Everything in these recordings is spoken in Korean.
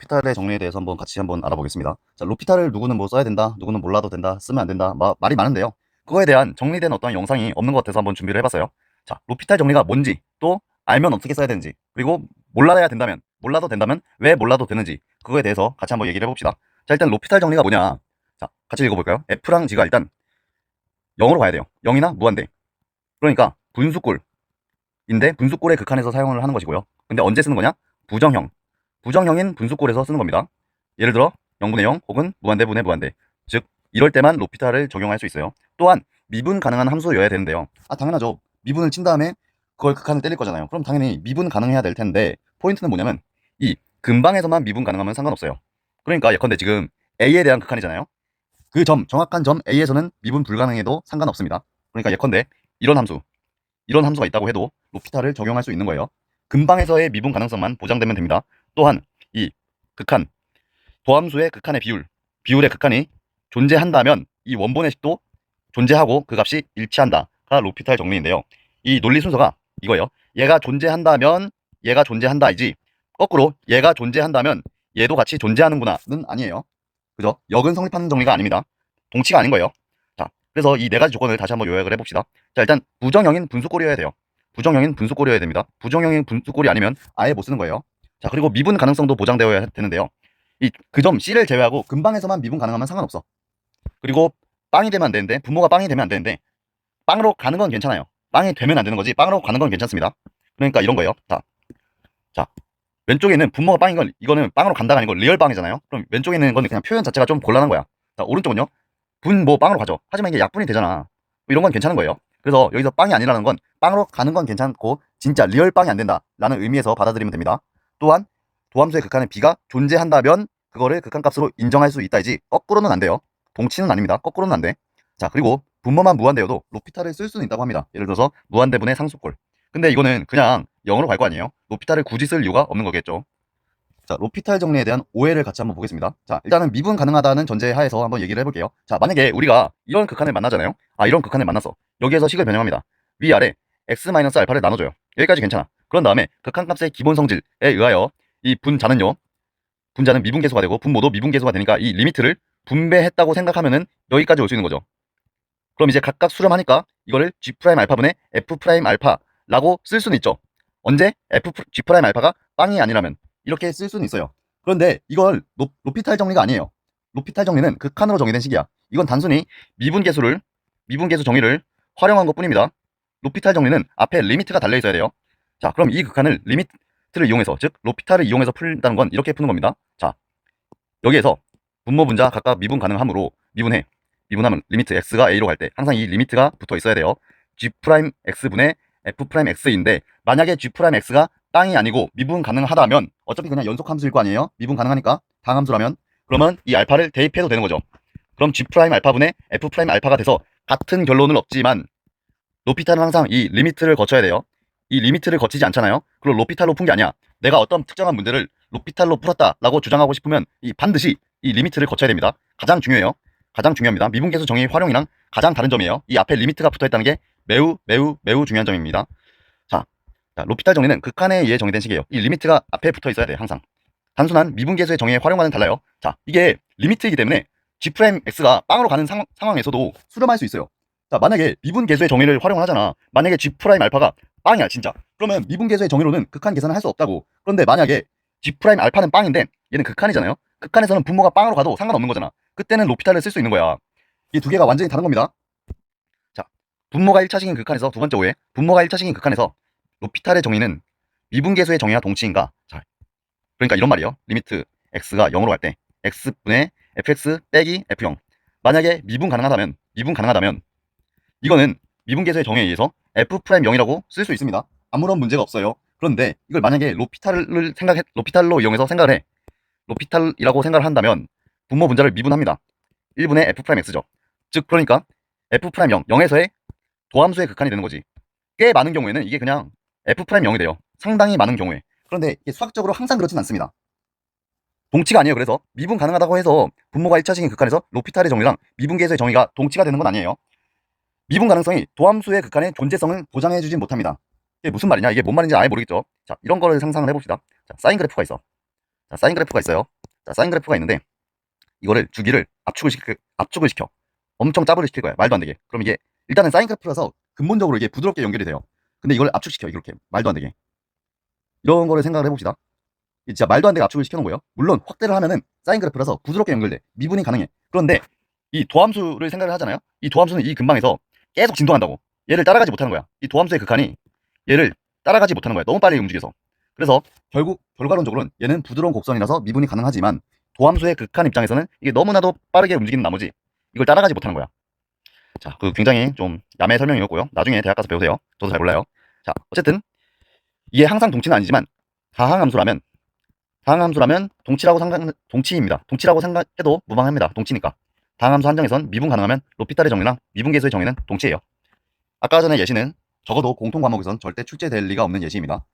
로피탈의 정리에 대해서 같이 알아보겠습니다. 자, 로피탈을 누구는 뭐 써야 된다, 누구는 몰라도 된다, 쓰면 안 된다, 말이 많은데요. 그거에 대한 정리된 어떤 영상이 없는 것 같아서 준비를 해봤어요. 자, 로피탈 정리가 뭔지, 또 알면 어떻게 써야 되는지, 그리고 몰라도 된다면 왜 몰라도 되는지, 그거에 대해서 같이 얘기를 해봅시다. 자, 일단 로피탈 정리가 뭐냐. 자, 같이 읽어볼까요? F랑 G가 일단 0으로 가야 돼요. 0이나 무한대. 그러니까 분수꼴인데 분수꼴의 극한에서 사용을 하는 것이고요. 근데 언제 쓰는 거냐? 부정형인 분수꼴에서 쓰는 겁니다. 예를 들어 0분의 0 혹은 무한대분의 무한대, 즉 이럴 때만 로피탈을 적용할 수 있어요. 또한 미분 가능한 함수여야 되는데요. 당연하죠. 미분을 친 다음에 그걸 극한을 때릴 거잖아요. 그럼 당연히 미분 가능해야 될 텐데, 포인트는 뭐냐면 이 근방에서만 미분 가능하면 상관없어요. 그러니까 예컨대 지금 A에 대한 극한이잖아요. 그 정확한 점 A에서는 미분 불가능해도 상관없습니다. 그러니까 예컨대 이런 함수가 있다고 해도 로피탈을 적용할 수 있는 거예요. 근방에서의 미분 가능성만 보장되면 됩니다. 또한 이 극한, 도함수의 극한의 비율의 극한이 존재한다면 이 원본의 식도 존재하고 그 값이 일치한다가 로피탈 정리인데요. 이 논리 순서가 이거예요. 얘가 존재한다면 얘가 존재한다이지, 거꾸로 얘가 존재한다면 얘도 같이 존재하는구나는 아니에요. 그죠? 역은 성립하는 정리가 아닙니다. 동치가 아닌 거예요. 자, 그래서 이 네 가지 조건을 다시 요약을 해봅시다. 자, 일단 부정형인 분수꼴이어야 돼요. 부정형인 분수꼴이어야 됩니다. 부정형인 분수꼴이 아니면 아예 못 쓰는 거예요. 자, 그리고 미분 가능성도 보장되어야 되는데요. 그 점 C를 제외하고 근방에서만 미분 가능하면 상관없어. 그리고 빵이 되면 안 되는데, 분모가 빵이 되면 안 되는데, 빵으로 가는 건 괜찮아요. 빵이 되면 안 되는 거지 빵으로 가는 건 괜찮습니다. 그러니까 이런 거예요. 자, 왼쪽에 있는 분모가 빵인 건, 이거는 빵으로 간다가 아니고 리얼 빵이잖아요. 그럼 왼쪽에 있는 건 그냥 표현 자체가 좀 곤란한 거야. 자, 오른쪽은요, 분모 빵으로 가죠. 하지만 이게 약분이 되잖아. 뭐 이런 건 괜찮은 거예요. 그래서 여기서 빵이 아니라는 건 빵으로 가는 건 괜찮고 진짜 리얼 빵이 안 된다 라는 의미에서 받아들이면 됩니다. 또한 도함수의 극한의 B가 존재한다면 그거를 극한값으로 인정할 수 있다이지, 거꾸로는 안 돼요. 동치는 아닙니다. 거꾸로는 안 돼. 자, 그리고 분모만 무한대여도 로피탈을 쓸 수는 있다고 합니다. 예를 들어서 무한대분의 상수꼴. 근데 이거는 그냥 0으로 갈 거 아니에요. 로피탈을 굳이 쓸 이유가 없는 거겠죠. 자, 로피탈 정리에 대한 오해를 같이 보겠습니다. 자, 일단은 미분 가능하다는 전제 하에서 얘기를 해볼게요. 자, 만약에 우리가 이런 극한을 만나잖아요. 이런 극한을 만났어. 여기에서 식을 변형합니다. 위아래 x-알파를 나눠줘요. 여기까지 괜찮아. 그런 다음에 극한값의 기본 성질에 의하여 이 분자는 미분계수가 되고 분모도 미분계수가 되니까 이 리미트를 분배했다고 생각하면은 여기까지 올 수 있는 거죠. 그럼 이제 각각 수렴하니까 이거를 G'알파분의 F'알파라고 쓸 수는 있죠. 언제? G'알파가 빵이 아니라면 이렇게 쓸 수는 있어요. 그런데 이걸 로피탈 정리가 아니에요. 로피탈 정리는 극한으로 정의된 식이야. 이건 단순히 미분계수 정의를 활용한 것 뿐입니다. 로피탈 정리는 앞에 리미트가 달려 있어야 돼요. 자, 그럼 이 극한을 리미트를 이용해서, 즉 로피탈을 이용해서 풀다는 건 이렇게 푸는 겁니다. 자, 여기에서 분모 분자 각각 미분 가능하므로 미분하면 리미트 x가 a로 갈 때 항상 이 리미트가 붙어 있어야 돼요. g'x분의 f'x인데, 만약에 g'x가 빵이 아니고 미분 가능하다면 어차피 그냥 연속 함수일 거 아니에요. 미분 가능하니까 당함수라면, 그러면 이 알파를 대입해도 되는 거죠. 그럼 g'알파분의 f'알파가 돼서 같은 결론은 없지만 로피탈은 항상 이 리미트를 거쳐야 돼요. 이 리미트를 거치지 않잖아요. 그리고 로피탈로 푼 게 아니야. 내가 어떤 특정한 문제를 로피탈로 풀었다라고 주장하고 싶으면 반드시 이 리미트를 거쳐야 됩니다. 가장 중요해요. 가장 중요합니다. 미분계수 정의 활용이랑 가장 다른 점이에요. 이 앞에 리미트가 붙어있다는 게 매우 중요한 점입니다. 자, 로피탈 정리는 극한에 의해 정의된 식이에요. 이 리미트가 앞에 붙어 있어야 돼요. 항상. 단순한 미분계수의 정의의 활용과는 달라요. 자, 이게 리미트이기 때문에 G'X가 빵으로 가는 상황에서도 수렴할 수 있어요. 자, 만약에 미분계수의 정의를 활용을 하잖아. 만약에 G'알파가 빵이야 진짜. 그러면 미분계수의 정의로는 극한 계산을 할 수 없다고. 그런데 만약에 G'알파는 빵인데 얘는 극한이잖아요. 극한에서는 분모가 빵으로 가도 상관없는 거잖아. 그때는 로피탈을 쓸 수 있는 거야. 이 두 개가 완전히 다른 겁니다. 자, 분모가 1차식인 극한에서, 두 번째 오해, 분모가 1차식인 극한에서 로피탈의 정의는 미분계수의 정의와 동치인가? 자, 그러니까 이런 말이에요. 리미트 x가 0으로 갈 때 x분의 fx 빼기 f0. 만약에 미분 가능하다면 이거는 미분계수의 정의에 의해서 f'0이라고 쓸 수 있습니다. 아무런 문제가 없어요. 그런데 이걸 만약에 로피탈로 이용해서 생각을 해. 로피탈이라고 생각을 한다면 분모 분자를 미분합니다. 1분의 f'x죠. 즉 그러니까 f'0, 0에서의 도함수의 극한이 되는 거지. 꽤 많은 경우에는 이게 그냥 f'0이 돼요. 상당히 많은 경우에. 그런데 이게 수학적으로 항상 그렇진 않습니다. 동치가 아니에요. 그래서 미분 가능하다고 해서 분모가 1차식인 극한에서 로피탈의 정의랑 미분계수의 정의가 동치가 되는 건 아니에요. 미분 가능성이 도함수의 극한의 존재성을 보장해주진 못합니다. 이게 무슨 말이냐? 이게 뭔 말인지 아예 모르겠죠? 자, 이런 거를 상상을 해봅시다. 자, 사인 그래프가 있어. 자, 사인 그래프가 있어요. 자, 사인 그래프가 있는데 이거를 주기를 압축을 시켜. 엄청 짜부를 시킬 거야. 말도 안 되게. 그럼 이게 일단은 사인 그래프라서 근본적으로 이게 부드럽게 연결이 돼요. 근데 이걸 압축시켜. 이렇게 말도 안 되게. 이런 거를 생각을 해봅시다. 이게 진짜 말도 안 되게 압축을 시켜놓은 거예요. 물론 확대를 하면은 사인 그래프라서 부드럽게 연결돼. 미분이 가능해. 그런데 이 도함수를 생각을 하잖아요. 이 도함수는 이 근방에서 계속 진동한다고. 얘를 따라가지 못하는 거야. 이 도함수의 극한이 얘를 따라가지 못하는 거야. 너무 빨리 움직여서. 그래서 결국 결과론적으로는 얘는 부드러운 곡선이라서 미분이 가능하지만 도함수의 극한 입장에서는 이게 너무나도 빠르게 움직이는 나머지 이걸 따라가지 못하는 거야. 자, 그 굉장히 좀 야매 설명이었고요. 나중에 대학 가서 배우세요. 저도 잘 몰라요. 자, 어쨌든 이게 항상 동치는 아니지만 다항함수라면 동치입니다. 동치라고 생각해도 무방합니다. 동치니까. 다항함수 한정에선 미분 가능하면 로피탈의 정리랑 미분계수의 정의는 동치예요. 아까 전에 예시는 적어도 공통 과목에선 절대 출제될 리가 없는 예시입니다.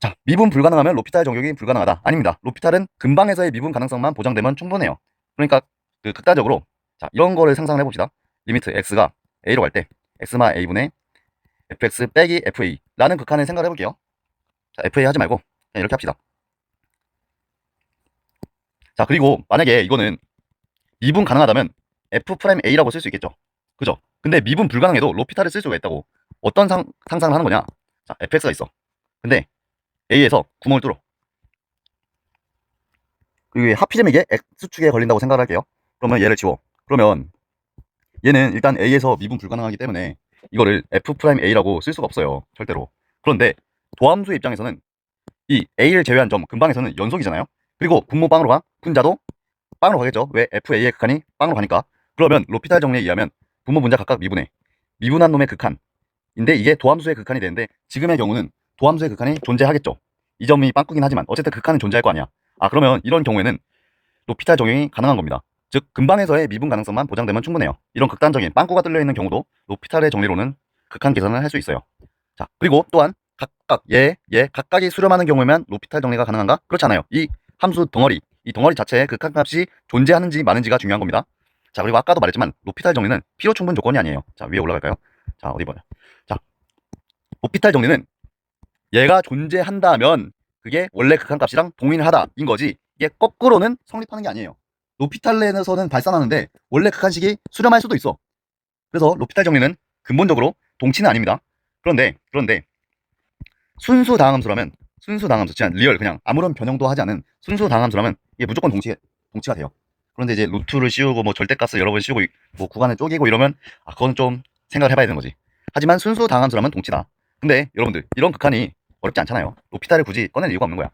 자, 미분 불가능하면 로피탈 적용이 불가능하다. 아닙니다. 로피탈은 근방에서의 미분 가능성만 보장되면 충분해요. 그러니까 그 극단적으로 자, 이런 거를 상상을 해봅시다. 리미트 x가 a로 갈 때 x마 a분의 fx 빼기 fa라는 극한을 생각을 해볼게요. 자, fa 하지 말고 그냥 이렇게 합시다. 자, 그리고 만약에 이거는 미분 가능하다면 f'a라고 쓸 수 있겠죠. 그죠? 근데 미분 불가능해도 로피탈을 쓸 수가 있다고. 어떤 상상을 하는 거냐? 자, fx가 있어. 근데 a에서 구멍을 뚫어. 그리고 하필이면 이게 x축에 걸린다고 생각을 할게요. 그러면 얘를 지워. 그러면 얘는 일단 a에서 미분 불가능하기 때문에 이거를 f'a라고 쓸 수가 없어요. 절대로. 그런데 도함수의 입장에서는 이 a를 제외한 점 근방에서는 연속이잖아요. 그리고 분모 빵으로 가. 분자도 빵으로 가겠죠. 왜? fa의 극한이 빵으로 가니까. 그러면 로피탈 정리에 의하면 분모 분자 각각 미분해. 미분한 놈의 극한인데 이게 도함수의 극한이 되는데 지금의 경우는 도함수의 극한이 존재하겠죠. 이 점이 빵꾸긴 하지만 어쨌든 극한은 존재할 거 아니야. 아, 그러면 이런 경우에는 로피탈 적용이 가능한 겁니다. 즉 근방에서의 미분 가능성만 보장되면 충분해요. 이런 극단적인 빵꾸가 뚫려있는 경우도 로피탈의 정리로는 극한 계산을 할 수 있어요. 자, 그리고 또한 각각이 수렴하는 경우에만 로피탈 정리가 가능한가? 그렇지 않아요. 이 함수 덩어리, 이 덩어리 자체에 극한값이 존재하는지 마는지가 중요한 겁니다. 자, 그리고 아까도 말했지만 로피탈 정리는 필요 충분 조건이 아니에요. 자, 위에 올라갈까요? 자, 어디 보자. 자, 로피탈 정리는 얘가 존재한다면 그게 원래 극한값이랑 동일하다인 거지 이게 거꾸로는 성립하는 게 아니에요. 로피탈에서는 발산하는데 원래 극한식이 수렴할 수도 있어. 그래서 로피탈 정리는 근본적으로 동치는 아닙니다. 그런데 순수 다항함수라면 그냥 리얼 그냥 아무런 변형도 하지 않은 순수 다항함수라면 이게 무조건 동치가 돼요. 그런데 이제 루트를 씌우고 뭐 절대값을 여러 번 씌우고 뭐 구간을 쪼개고 이러면 그건 좀 생각을 해봐야 되는 거지. 하지만 순수 다항함수라면 동치다. 근데 여러분들 이런 극한이 어렵지 않잖아요. 로피탈을 굳이 꺼낼 이유가 없는 거야.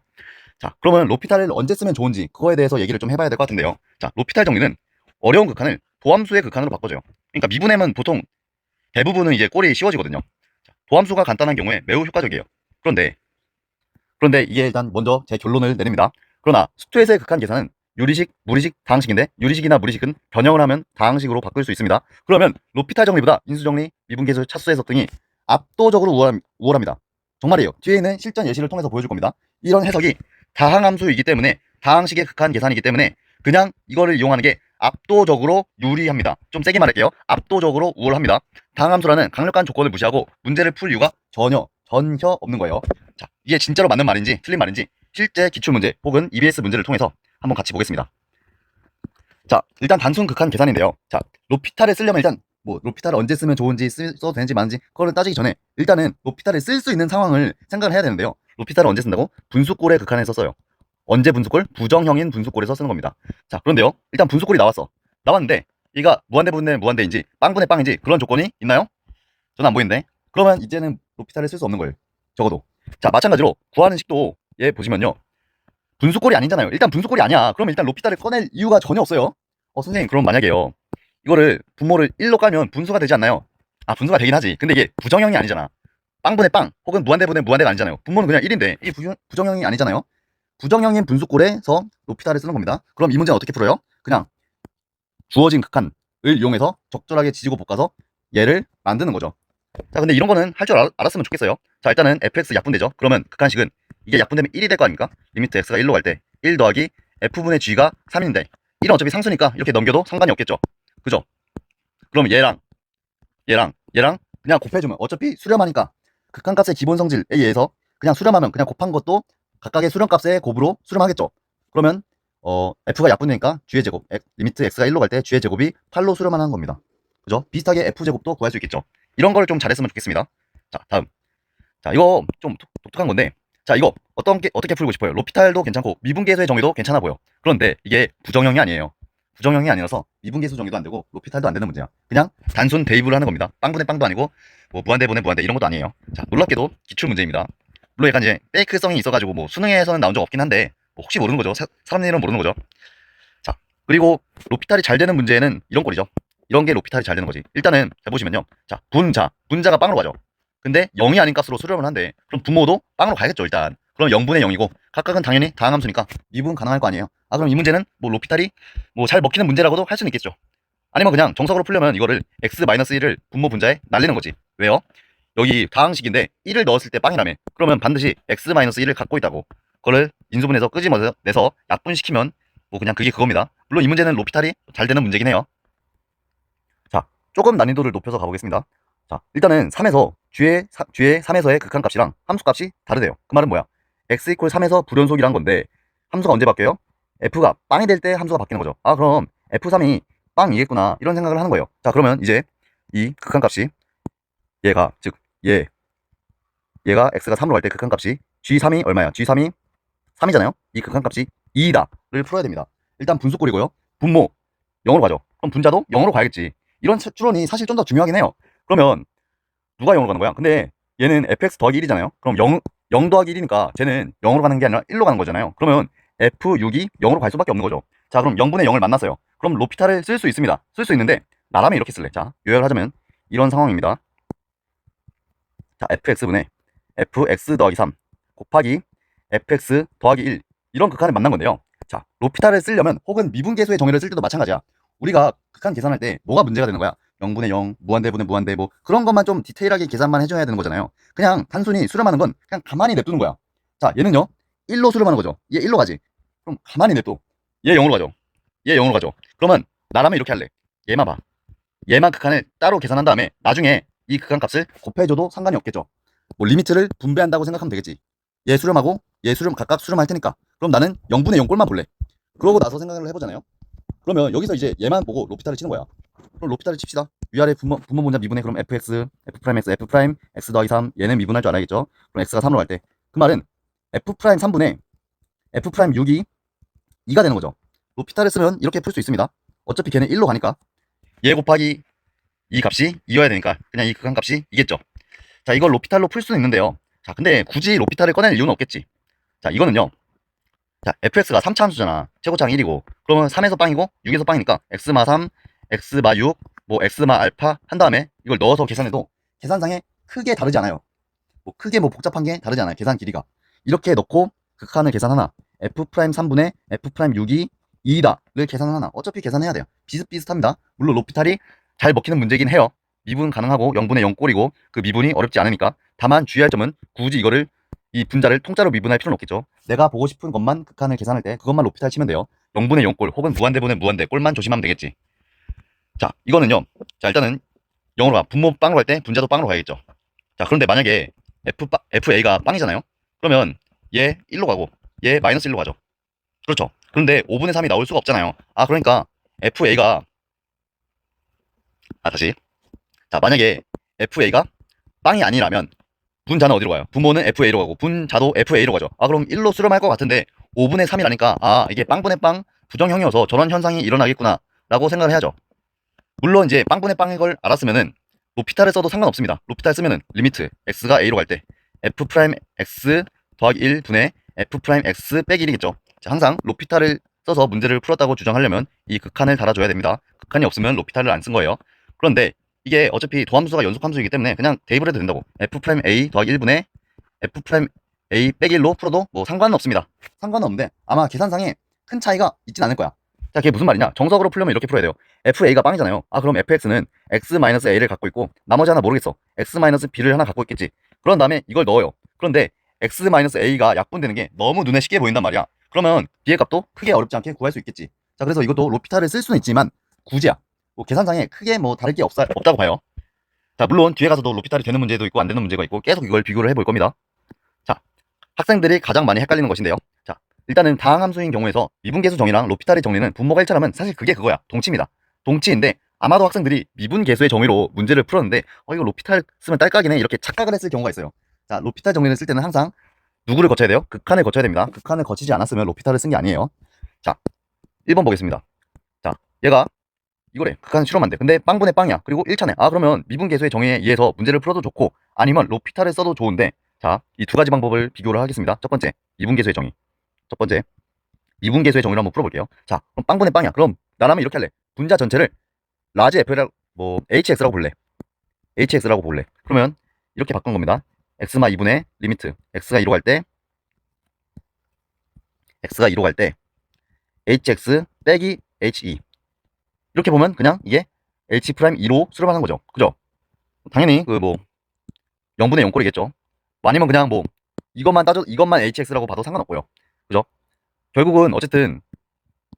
자, 그러면 로피탈을 언제 쓰면 좋은지 그거에 대해서 얘기를 좀 해봐야 될 것 같은데요. 자, 로피탈 정리는 어려운 극한을 도함수의 극한으로 바꿔줘요. 그러니까 미분하면 보통 대부분은 이제 꼴이 쉬워지거든요. 자, 도함수가 간단한 경우에 매우 효과적이에요. 그런데 이게 일단 먼저 제 결론을 내립니다. 그러나 수투에서의 극한 계산은 유리식, 무리식, 다항식인데 유리식이나 무리식은 변형을 하면 다항식으로 바꿀 수 있습니다. 그러면 로피탈 정리보다 인수정리, 미분계수, 차수 해석 등이 압도적으로 우월합니다. 정말이에요. 뒤에 있는 실전 예시를 통해서 보여줄 겁니다. 이런 해석이 다항함수이기 때문에 다항식의 극한 계산이기 때문에 그냥 이거를 이용하는 게 압도적으로 유리합니다. 좀 세게 말할게요. 압도적으로 우월합니다. 다항함수라는 강력한 조건을 무시하고 문제를 풀 이유가 전혀 없는 거예요. 자, 이게 진짜로 맞는 말인지 틀린 말인지 실제 기출문제 혹은 EBS 문제를 통해서 한번 같이 보겠습니다. 자, 일단 단순 극한 계산인데요. 자, 로피탈을 쓰려면 일단 뭐 로피탈을 언제 쓰면 좋은지 써도 되는지 마는지 그거를 따지기 전에 일단은 로피탈을 쓸 수 있는 상황을 생각을 해야 되는데요. 로피탈을 언제 쓴다고? 분수꼴의 극한에서 써요. 언제 분수꼴? 부정형인 분수꼴에서 쓰는 겁니다. 자, 그런데요. 일단 분수꼴이 나왔는데 얘가 무한대분의 무한대인지 빵분의 빵인지 그런 조건이 있나요? 저는 안 보이는데. 그러면 이제는 로피탈을 쓸 수 없는 거예요. 적어도. 자, 마찬가지로 구하는 식도 얘 보시면요. 분수꼴이 아니잖아요. 일단 분수꼴이 아니야. 그러면 일단 로피탈을 꺼낼 이유가 전혀 없어요. 선생님, 그럼 만약에요. 이거를 분모를 1로 깔면 분수가 되지 않나요? 아, 분수가 되긴 하지. 근데 이게 부정형이 아니잖아. 빵분의 빵 혹은 무한대분의 무한대가 아니잖아요. 분모는 그냥 1인데 이게 부정형이 아니잖아요. 부정형인 분수꼴에서 로피탈을 쓰는 겁니다. 그럼 이 문제는 어떻게 풀어요? 그냥 주어진 극한을 이용해서 적절하게 지지고 볶아서 얘를 만드는 거죠. 자, 근데 이런 거는 할 줄 알았으면 좋겠어요. 자, 일단은 fx 약분되죠. 그러면 극한식은 이게 약분되면 1이 될 거 아닙니까? 리미트 x가 1로 갈 때 1 더하기 f분의 g가 3인데 1은 어차피 상수니까 이렇게 넘겨도 상관이 없겠죠. 그죠? 그럼 얘랑 그냥 곱해주면 어차피 수렴하니까 극한값의 기본 성질에 의해서 그냥 수렴하면 그냥 곱한 것도 각각의 수렴값의 곱으로 수렴하겠죠. 그러면 f가 약분되니까 g의 제곱, 리미트 x가 1로 갈 때 g의 제곱이 8로 수렴만 하는 겁니다. 그죠? 비슷하게 f제곱도 구할 수 있겠죠. 이런 거를 좀 잘했으면 좋겠습니다. 자, 다음. 자, 이거 좀 독특한 건데, 자, 이거 어떻게 풀고 싶어요? 로피탈도 괜찮고 미분계수의 정의도 괜찮아 보여. 그런데 이게 부정형이 아니에요. 부정형이 아니라서 미분계수 정의도 안 되고 로피탈도 안 되는 문제야. 그냥 단순 대입을 하는 겁니다. 빵분의 빵도 아니고 뭐 무한대분의 무한대 이런 것도 아니에요. 자, 놀랍게도 기출 문제입니다. 물론 약간 이제 페이크성이 있어가지고 뭐 수능에서는 나온 적 없긴 한데 뭐 혹시 모르는 거죠. 사람 일은 모르는 거죠. 자, 그리고 로피탈이 잘 되는 문제는 이런 꼴이죠. 이런 게 로피탈이 잘 되는 거지. 일단은 잘 보시면요. 자, 분자가 빵으로 가죠. 근데 0이 아닌 값으로 수렴을 한대. 그럼 분모도 빵으로 가야겠죠, 일단. 그럼 0분의 0이고 각각은 당연히 다항함수니까 미분 가능할 거 아니에요. 아, 그럼 이 문제는 뭐 로피탈이 뭐 잘 먹히는 문제라고도 할 수는 있겠죠. 아니면 그냥 정석으로 풀려면 이거를 x-1을 분모 분자에 날리는 거지. 왜요? 여기 다항식인데 1을 넣었을 때 빵이라며. 그러면 반드시 x-1을 갖고 있다고. 그거를 인수분해서 끄집어내서 약분시키면 뭐 그냥 그게 그겁니다. 물론 이 문제는 로피탈이 잘 되는 문제긴 해요. 자, 조금 난이도를 높여서 가보겠습니다. 자, 일단은 3에서 뒤에 3에서의 극한값이랑 함수값이 다르대요. 그 말은 뭐야? x 이퀄 3에서 불연속이란 건데 함수가 언제 바뀌어요? f가 빵이 될 때 함수가 바뀌는 거죠. 아, 그럼 f3이 빵이겠구나 이런 생각을 하는 거예요. 자, 그러면 이제 이 극한값이 얘가 즉 얘가 x가 3으로 갈 때 극한값이 g3이 얼마야? g3이 3이잖아요. 이 극한값이 2다를 풀어야 됩니다. 일단 분수꼴이고요. 분모 0으로 가죠. 그럼 분자도 0으로 가야겠지. 이런 추론이 사실 좀 더 중요하긴 해요. 그러면 누가 0으로 가는 거야? 근데 얘는 fx 더하기 1이잖아요. 그럼 0 더하기 1이니까 쟤는 0으로 가는 게 아니라 1로 가는 거잖아요. 그러면 f6이 0으로 갈 수밖에 없는 거죠. 자, 그럼 0분의 0을 만났어요. 그럼 로피탈을 쓸 수 있습니다. 쓸 수 있는데 나라면 이렇게 쓸래. 자, 요약하자면 이런 상황입니다. 자, fx분의 fx 더하기 3 곱하기 fx 더하기 1 이런 극한을 만난 건데요. 자, 로피탈을 쓰려면 혹은 미분계수의 정의를 쓸 때도 마찬가지야. 우리가 극한 계산할 때 뭐가 문제가 되는 거야? 0분의 0, 무한대분의 무한대 뭐 그런 것만 좀 디테일하게 계산만 해줘야 되는 거잖아요. 그냥 단순히 수렴하는 건 그냥 가만히 냅두는 거야. 자, 얘는요 1로 수렴하는 거죠. 얘 1로 가지. 그럼 가만히 냅둬. 얘 0으로 가죠. 얘 0으로 가죠. 그러면 나라면 이렇게 할래. 얘만 봐. 얘만 극한을 따로 계산한 다음에 나중에 이 극한 값을 곱해줘도 상관이 없겠죠. 뭐 리미트를 분배한다고 생각하면 되겠지. 얘 수렴하고 얘 수렴 각각 수렴할 테니까. 그럼 나는 0분의 0 꼴만 볼래. 그러고 나서 생각을 해보잖아요. 그러면 여기서 이제 얘만 보고 로피탈을 치는 거야. 그럼 로피탈을 칩시다. 위아래 분모 분자 미분해. 그럼 fx, f', x 더하기 3 얘는 미분할 줄 알아야겠죠. 그럼 x가 3으로 갈 때 그 말은 f' 3분의 f' 6이 2가 되는 거죠. 로피탈을 쓰면 이렇게 풀 수 있습니다. 어차피 걔는 1로 가니까 얘 곱하기 이 값이 2여야 되니까 그냥 이 극한 값이 이겠죠. 자, 이걸 로피탈로 풀 수는 있는데요. 자, 근데 굳이 로피탈을 꺼낼 이유는 없겠지. 자, 이거는요. 자, fx가 3차 함수잖아. 최고차항 1이고. 그러면 3에서 빵이고 6에서 빵이니까 x마 3, x마 6, 뭐 x마 알파 한 다음에 이걸 넣어서 계산해도 계산상에 크게 다르지 않아요. 뭐 크게 뭐 복잡한 게 다르지 않아요. 계산 길이가. 이렇게 넣고 극한을 계산하나 f' 3분의 f' 6이 2다를 계산하나 어차피 계산해야 돼요. 비슷비슷합니다. 물론 로피탈이 잘 먹히는 문제긴 해요. 미분 가능하고 0분의 0 꼴이고 그 미분이 어렵지 않으니까. 다만 주의할 점은 굳이 이거를 이 분자를 통짜로 미분할 필요는 없겠죠. 내가 보고 싶은 것만 극한을 계산할 때 그것만 로피탈 치면 돼요. 0분의 0 꼴 혹은 무한대분의 무한대 꼴만 조심하면 되겠지. 자, 이거는요. 자, 일단은 0으로 가. 분모 빵으로 갈 때 분자도 빵으로 가야겠죠. 자, 그런데 만약에 FA가 빵이잖아요. 그러면 얘 1로 가고 얘 마이너스 1로 가죠. 그렇죠. 그런데 5분의 3이 나올 수가 없잖아요. 아, 그러니까 FA가 다시. 자, 만약에 FA가 빵이 아니라면 분자는 어디로 가요? 분모는 FA로 가고 분자도 FA로 가죠. 아, 그럼 1로 수렴할 것 같은데 5분의 3이라니까 아, 이게 빵분의 빵 부정형이어서 저런 현상이 일어나겠구나 라고 생각을 해야죠. 물론 이제 빵분의 빵인 걸 알았으면은 로피탈을 써도 상관없습니다. 로피탈 쓰면은 리미트 x가 a로 갈 때 f'x 더하기 1분의 f'x 빼기 1이겠죠. 항상 로피탈을 써서 문제를 풀었다고 주장하려면 이 극한을 달아줘야 됩니다. 극한이 없으면 로피탈을 안 쓴 거예요. 그런데 이게 어차피 도함수가 연속함수이기 때문에 그냥 대입을 해도 된다고. f'a 더하기 1분의 f'a 빼기 1로 풀어도 뭐 상관은 없습니다. 상관은 없는데 아마 계산상에 큰 차이가 있진 않을 거야. 자, 그게 무슨 말이냐? 정석으로 풀려면 이렇게 풀어야 돼요. fa가 빵이잖아요. 아, 그럼 fx는 x-a를 갖고 있고 나머지 하나 모르겠어. x-b를 하나 갖고 있겠지. 그런 다음에 이걸 넣어요. 그런데 x-a가 약분되는 게 너무 눈에 쉽게 보인단 말이야. 그러면 b의 값도 크게 어렵지 않게 구할 수 있겠지. 자, 그래서 이것도 로피탈을 쓸 수는 있지만 굳이야. 뭐 계산상에 크게 뭐 다를 게 없다고 봐요. 자, 물론 뒤에 가서도 로피탈이 되는 문제도 있고 안 되는 문제가 있고 계속 이걸 비교를 해볼 겁니다. 자, 학생들이 가장 많이 헷갈리는 것인데요. 자, 일단은 다항함수인 경우에서 미분계수 정의랑 로피탈의 정리는 분모가 일치하면 사실 그게 그거야. 동치입니다. 동치인데 아마도 학생들이 미분계수의 정의로 문제를 풀었는데 이거 로피탈 쓰면 딸깍이네 이렇게 착각을 했을 경우가 있어요. 자, 로피탈 정리를 쓸 때는 항상 누구를 거쳐야 돼요? 극한을 거쳐야 됩니다. 극한을 거치지 않았으면 로피탈을 쓴 게 아니에요. 자, 1번 보겠습니다. 자, 얘가 이거래. 극한은 실험한 돼. 근데 빵분의 빵이야. 그리고 1차네. 그러면 미분계수의 정의에 의해서 문제를 풀어도 좋고 아니면 로피탈을 써도 좋은데 자, 이 두 가지 방법을 비교를 하겠습니다. 첫 번째, 미분계수의 정의. 첫 번째, 미분계수의 정의를 한번 풀어볼게요. 자, 그럼 빵분의 빵이야. 그럼 나라면 이렇게 할래. 분자 전체를 라지 F라고 HX라고 볼래. HX라고 볼래. 그러면 이렇게 바꾼 겁니다. X마 2분의 리미트 X가 2로 갈 때 HX 빼기 HE 이렇게 보면 그냥 이게 H'2로 수렴하는 거죠. 그죠? 당연히 그 뭐 0분의 0꼴이겠죠. 아니면 그냥 뭐 이것만 HX라고 봐도 상관없고요. 그죠? 결국은 어쨌든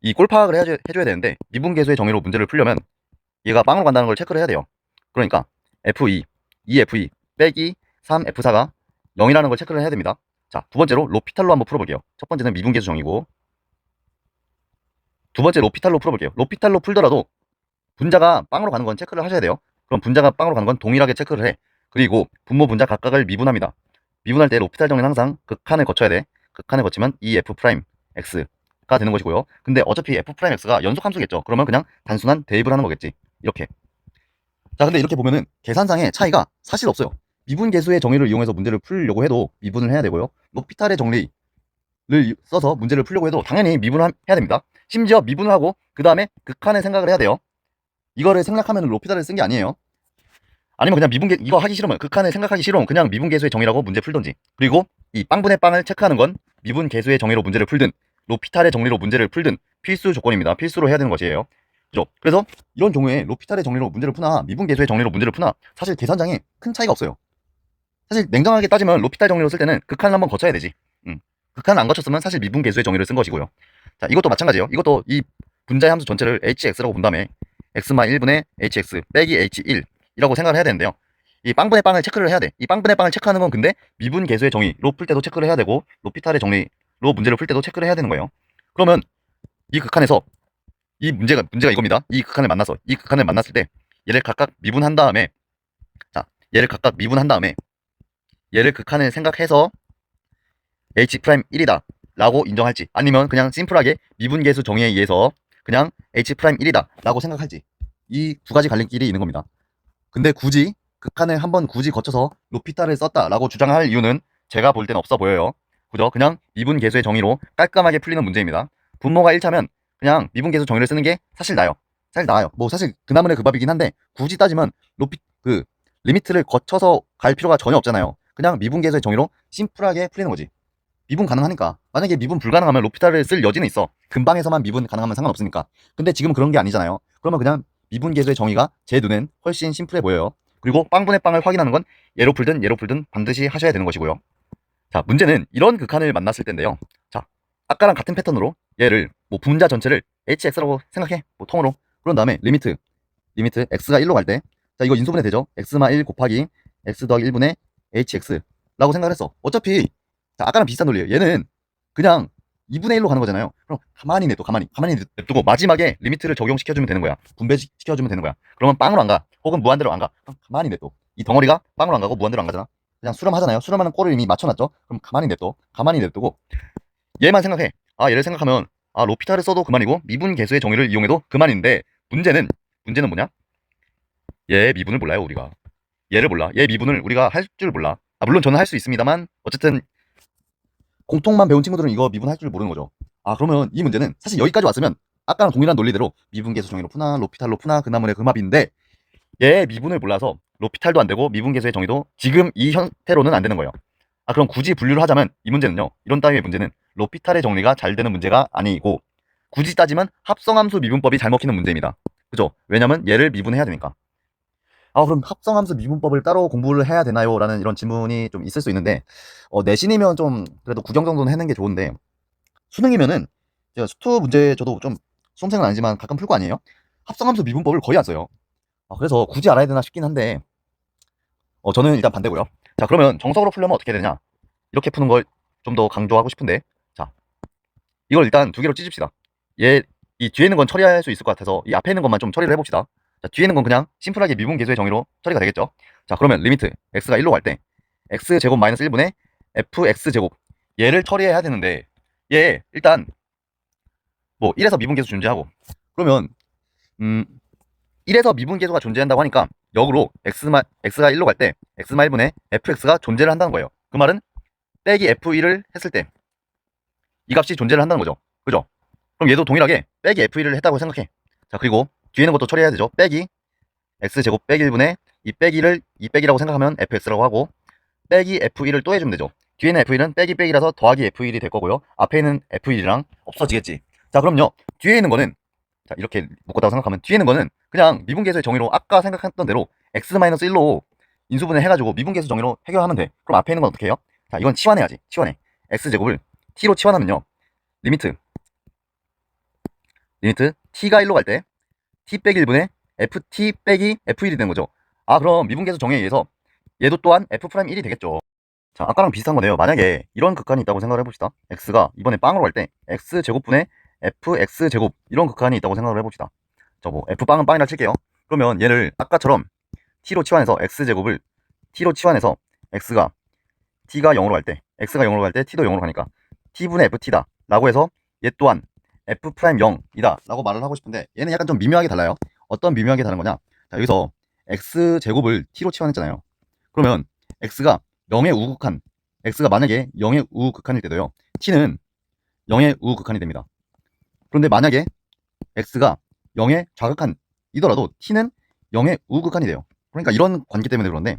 이 꼴 파악을 해줘야 되는데 미분계수의 정의로 문제를 풀려면 얘가 빵으로 간다는 걸 체크를 해야 돼요. 그러니까 F2, 2F2 빼기 3F4가 0이라는 걸 체크를 해야 됩니다. 자, 두 번째로 로피탈로 한번 풀어볼게요. 첫 번째는 미분계수 정의고 두 번째 로피탈로 풀어볼게요. 로피탈로 풀더라도 분자가 빵으로 가는 건 체크를 하셔야 돼요. 그럼 분자가 빵으로 가는 건 동일하게 체크를 해. 그리고 분모 분자 각각을 미분합니다. 미분할 때 로피탈 정의는 항상 극한을 거쳐야 돼. 극한을 거치면 2F' X가 되는 것이고요. 근데 어차피 F'X가 연속 함수겠죠. 그러면 그냥 단순한 대입을 하는 거겠지. 이렇게. 자, 근데 이렇게 보면은 계산상의 차이가 사실 없어요. 미분계수의 정의를 이용해서 문제를 풀려고 해도 미분을 해야 되고요. 로피탈의 정리를 써서 문제를 풀려고 해도 당연히 미분을 해야 됩니다. 심지어 미분을 하고 그 다음에 극한의 생각을 해야 돼요. 이거를 생각하면 로피탈을 쓴 게 아니에요. 아니면 그냥 이거 하기 싫으면 극한을 생각하기 싫으면 그냥 미분계수의 정의라고 문제 풀던지. 그리고 이 빵분의 빵을 체크하는 건 미분계수의 정의로 문제를 풀든 로피탈의 정리로 문제를 풀든 필수 조건입니다. 필수로 해야 되는 것이에요. 그죠? 그래서 이런 경우에 로피탈의 정리로 문제를 푸나 미분계수의 정리로 문제를 푸나 사실 계산장에 큰 차이가 없어요. 사실 냉정하게 따지면 로피탈 정리로 쓸 때는 극한을 한번 거쳐야 되지. 극한을 안 거쳤으면 사실 미분계수의 정의를 쓴 것이고요. 자, 이것도 마찬가지예요. 이것도 이 분자의 함수 전체를 hx라고 본 다음에 x마 1분의 hx 빼기 h1 이라고 생각을 해야 되는데요. 이 빵분의 빵을 체크를 해야 돼. 이 빵분의 빵을 체크하는 건 근데 미분계수의 정의로 풀 때도 체크를 해야 되고 로피탈의 정리로 문제를 풀 때도 체크를 해야 되는 거예요. 그러면 이 극한에서 이 문제가 이겁니다. 이 극한을 만났을 때 얘를 각각 미분한 다음에 자, 얘를 각각 미분한 다음에 얘를 극한을 생각해서 H'1이다 라고 인정할지 아니면 그냥 심플하게 미분계수 정의에 의해서 그냥 H'1이다 라고 생각할지 이 두 가지 갈림길이 있는 겁니다. 근데 굳이 극한을 한번 굳이 거쳐서 로피탈을 썼다 라고 주장할 이유는 제가 볼 때는 없어 보여요. 그죠? 그냥 미분계수의 정의로 깔끔하게 풀리는 문제입니다. 분모가 1차면 그냥 미분계수 정의를 쓰는 게 사실 나아요. 뭐 사실 그나물의 그 밥이긴 한데 굳이 따지면 리미트를 거쳐서 갈 필요가 전혀 없잖아요. 그냥 미분계수의 정의로 심플하게 풀리는 거지. 미분 가능하니까. 만약에 미분 불가능하면 로피탈을 쓸 여지는 있어. 근방에서만 미분 가능하면 상관없으니까. 근데 지금 그런 게 아니잖아요. 그러면 그냥 미분계수의 정의가 제 눈엔 훨씬 심플해 보여요. 그리고 빵분의 빵을 확인하는 건 얘로 풀든 반드시 하셔야 되는 것이고요. 자, 문제는 이런 극한을 만났을 텐데요. 자, 아까랑 같은 패턴으로 얘를 뭐 분자 전체를 hx라고 생각해. 뭐 통으로. 그런 다음에 리미트 x가 1로 갈 때 자, 이거 인수분해 되죠? x마 1 곱하기 x 더하기 1분의 hx라고 생각을 했어. 어차피 자, 아까랑 비슷한 논리예요. 얘는 그냥 2분의 1로 가는 거잖아요. 그럼 가만히 냅두고 마지막에 리미트를 적용시켜주면 되는 거야. 분배시켜주면 되는 거야. 그러면 빵으로 안 가. 혹은 무한대로 안 가. 그럼 가만히 냅둬. 이 덩어리가 빵으로 안 가고 무한대로 안 가잖아. 그냥 수렴하잖아요. 수렴하는 꼴을 이미 맞춰놨죠. 그럼 가만히 냅두고 얘만 생각해. 얘를 생각하면 로피탈을 써도 그만이고 미분계수의 정의를 이용해도 그만인데 문제는 뭐냐? 얘 미분을 몰라요, 우리가. 얘를 몰라. 얘 미분을 우리가 할 줄 몰라. 물론 저는 할 수 있습니다만 어쨌든 공통만 배운 친구들은 이거 미분할 줄 모르는 거죠. 그러면 이 문제는 사실 여기까지 왔으면 아까랑 동일한 논리대로 미분계수 정의로 푸나 로피탈로 푸나 그나물의 금합인데 얘 미분을 몰라서 로피탈도 안 되고 미분계수의 정의도 지금 이 형태로는 안 되는 거예요. 그럼 굳이 분류를 하자면 이 문제는요. 이런 따위의 문제는 로피탈의 정리가 잘 되는 문제가 아니고 굳이 따지면 합성함수 미분법이 잘 먹히는 문제입니다. 그죠? 왜냐면 얘를 미분해야 되니까. 그럼 합성함수 미분법을 따로 공부를 해야 되나요? 라는 이런 질문이 좀 있을 수 있는데 내신이면 좀 그래도 구경 정도는 해는 게 좋은데 수능이면은 제가 수투 문제 저도 좀 수험생은 아니지만 가끔 풀 거 아니에요? 합성함수 미분법을 거의 안 써요. 그래서 굳이 알아야 되나 싶긴 한데 저는 일단 반대고요. 자, 그러면 정석으로 풀려면 어떻게 되냐? 이렇게 푸는 걸 좀 더 강조하고 싶은데 자, 이걸 일단 두 개로 찢읍시다. 이 뒤에 있는 건 처리할 수 있을 것 같아서 이 앞에 있는 것만 좀 처리를 해봅시다. 자, 뒤에 있는 건 그냥 심플하게 미분계수의 정의로 처리가 되겠죠. 자, 그러면 리미트 x가 1로 갈 때 x제곱 마이너스 1분의 fx제곱 얘를 처리해야 되는데 얘 일단 뭐 1에서 미분계수 존재하고 그러면 1에서 미분계수가 존재한다고 하니까 역으로 x가 1로 갈 때 x마 1분의 fx가 존재를 한다는 거예요. 그 말은 빼기 f1을 했을 때 이 값이 존재를 한다는 거죠. 그죠? 그럼 얘도 동일하게 빼기 f1을 했다고 생각해. 자, 그리고 뒤에 있는 것도 처리해야 되죠. 빼기 x제곱 빼기 1분의 이 빼기를 이 빼기라고 생각하면 fx라고 하고 빼기 f1을 또 해주면 되죠. 뒤에는 f1은 빼기 빼기라서 더하기 f1이 될 거고요. 앞에 있는 f1이랑 없어지겠지. 자, 그럼요. 뒤에 있는 거는 자, 이렇게 묶었다고 생각하면 뒤에 있는 거는 그냥 미분계수의 정의로 아까 생각했던 대로 x-1로 인수분해 해가지고 미분계수 정의로 해결하면 돼. 그럼 앞에 있는 건 어떻게 해요? 자, 이건 치환해야지. 치환해. x제곱을 t로 치환하면요. 리미트 t가 1로 갈 때 t 빼기 1분의 ft 빼기 f1이 되는 거죠. 아, 그럼 미분계수 정의에 의해서 얘도 또한 f'1이 되겠죠. 자, 아까랑 비슷한 거네요. 만약에 이런 극한이 있다고 생각을 해봅시다. x가 이번에 빵으로 갈 때 x제곱분의 fx제곱 이런 극한이 있다고 생각을 해봅시다. 저 뭐 f빵은 빵이라 칠게요. 그러면 얘를 아까처럼 t로 치환해서 x제곱을 t로 치환해서 x가 t가 0으로 갈 때 x가 0으로 갈 때 t도 0으로 가니까 t분의 ft다 라고 해서 얘 또한 f'0이다 라고 말을 하고 싶은데 얘는 약간 좀 미묘하게 달라요. 어떤 미묘하게 다른 거냐. 자, 여기서 x제곱을 t로 치환했잖아요. 그러면 x가 0의 우극한 x가 만약에 0의 우극한일 때도요 t는 0의 우극한이 됩니다. 그런데 만약에 x가 0의 좌극한이더라도 t는 0의 우극한이 돼요. 그러니까 이런 관계 때문에 그런데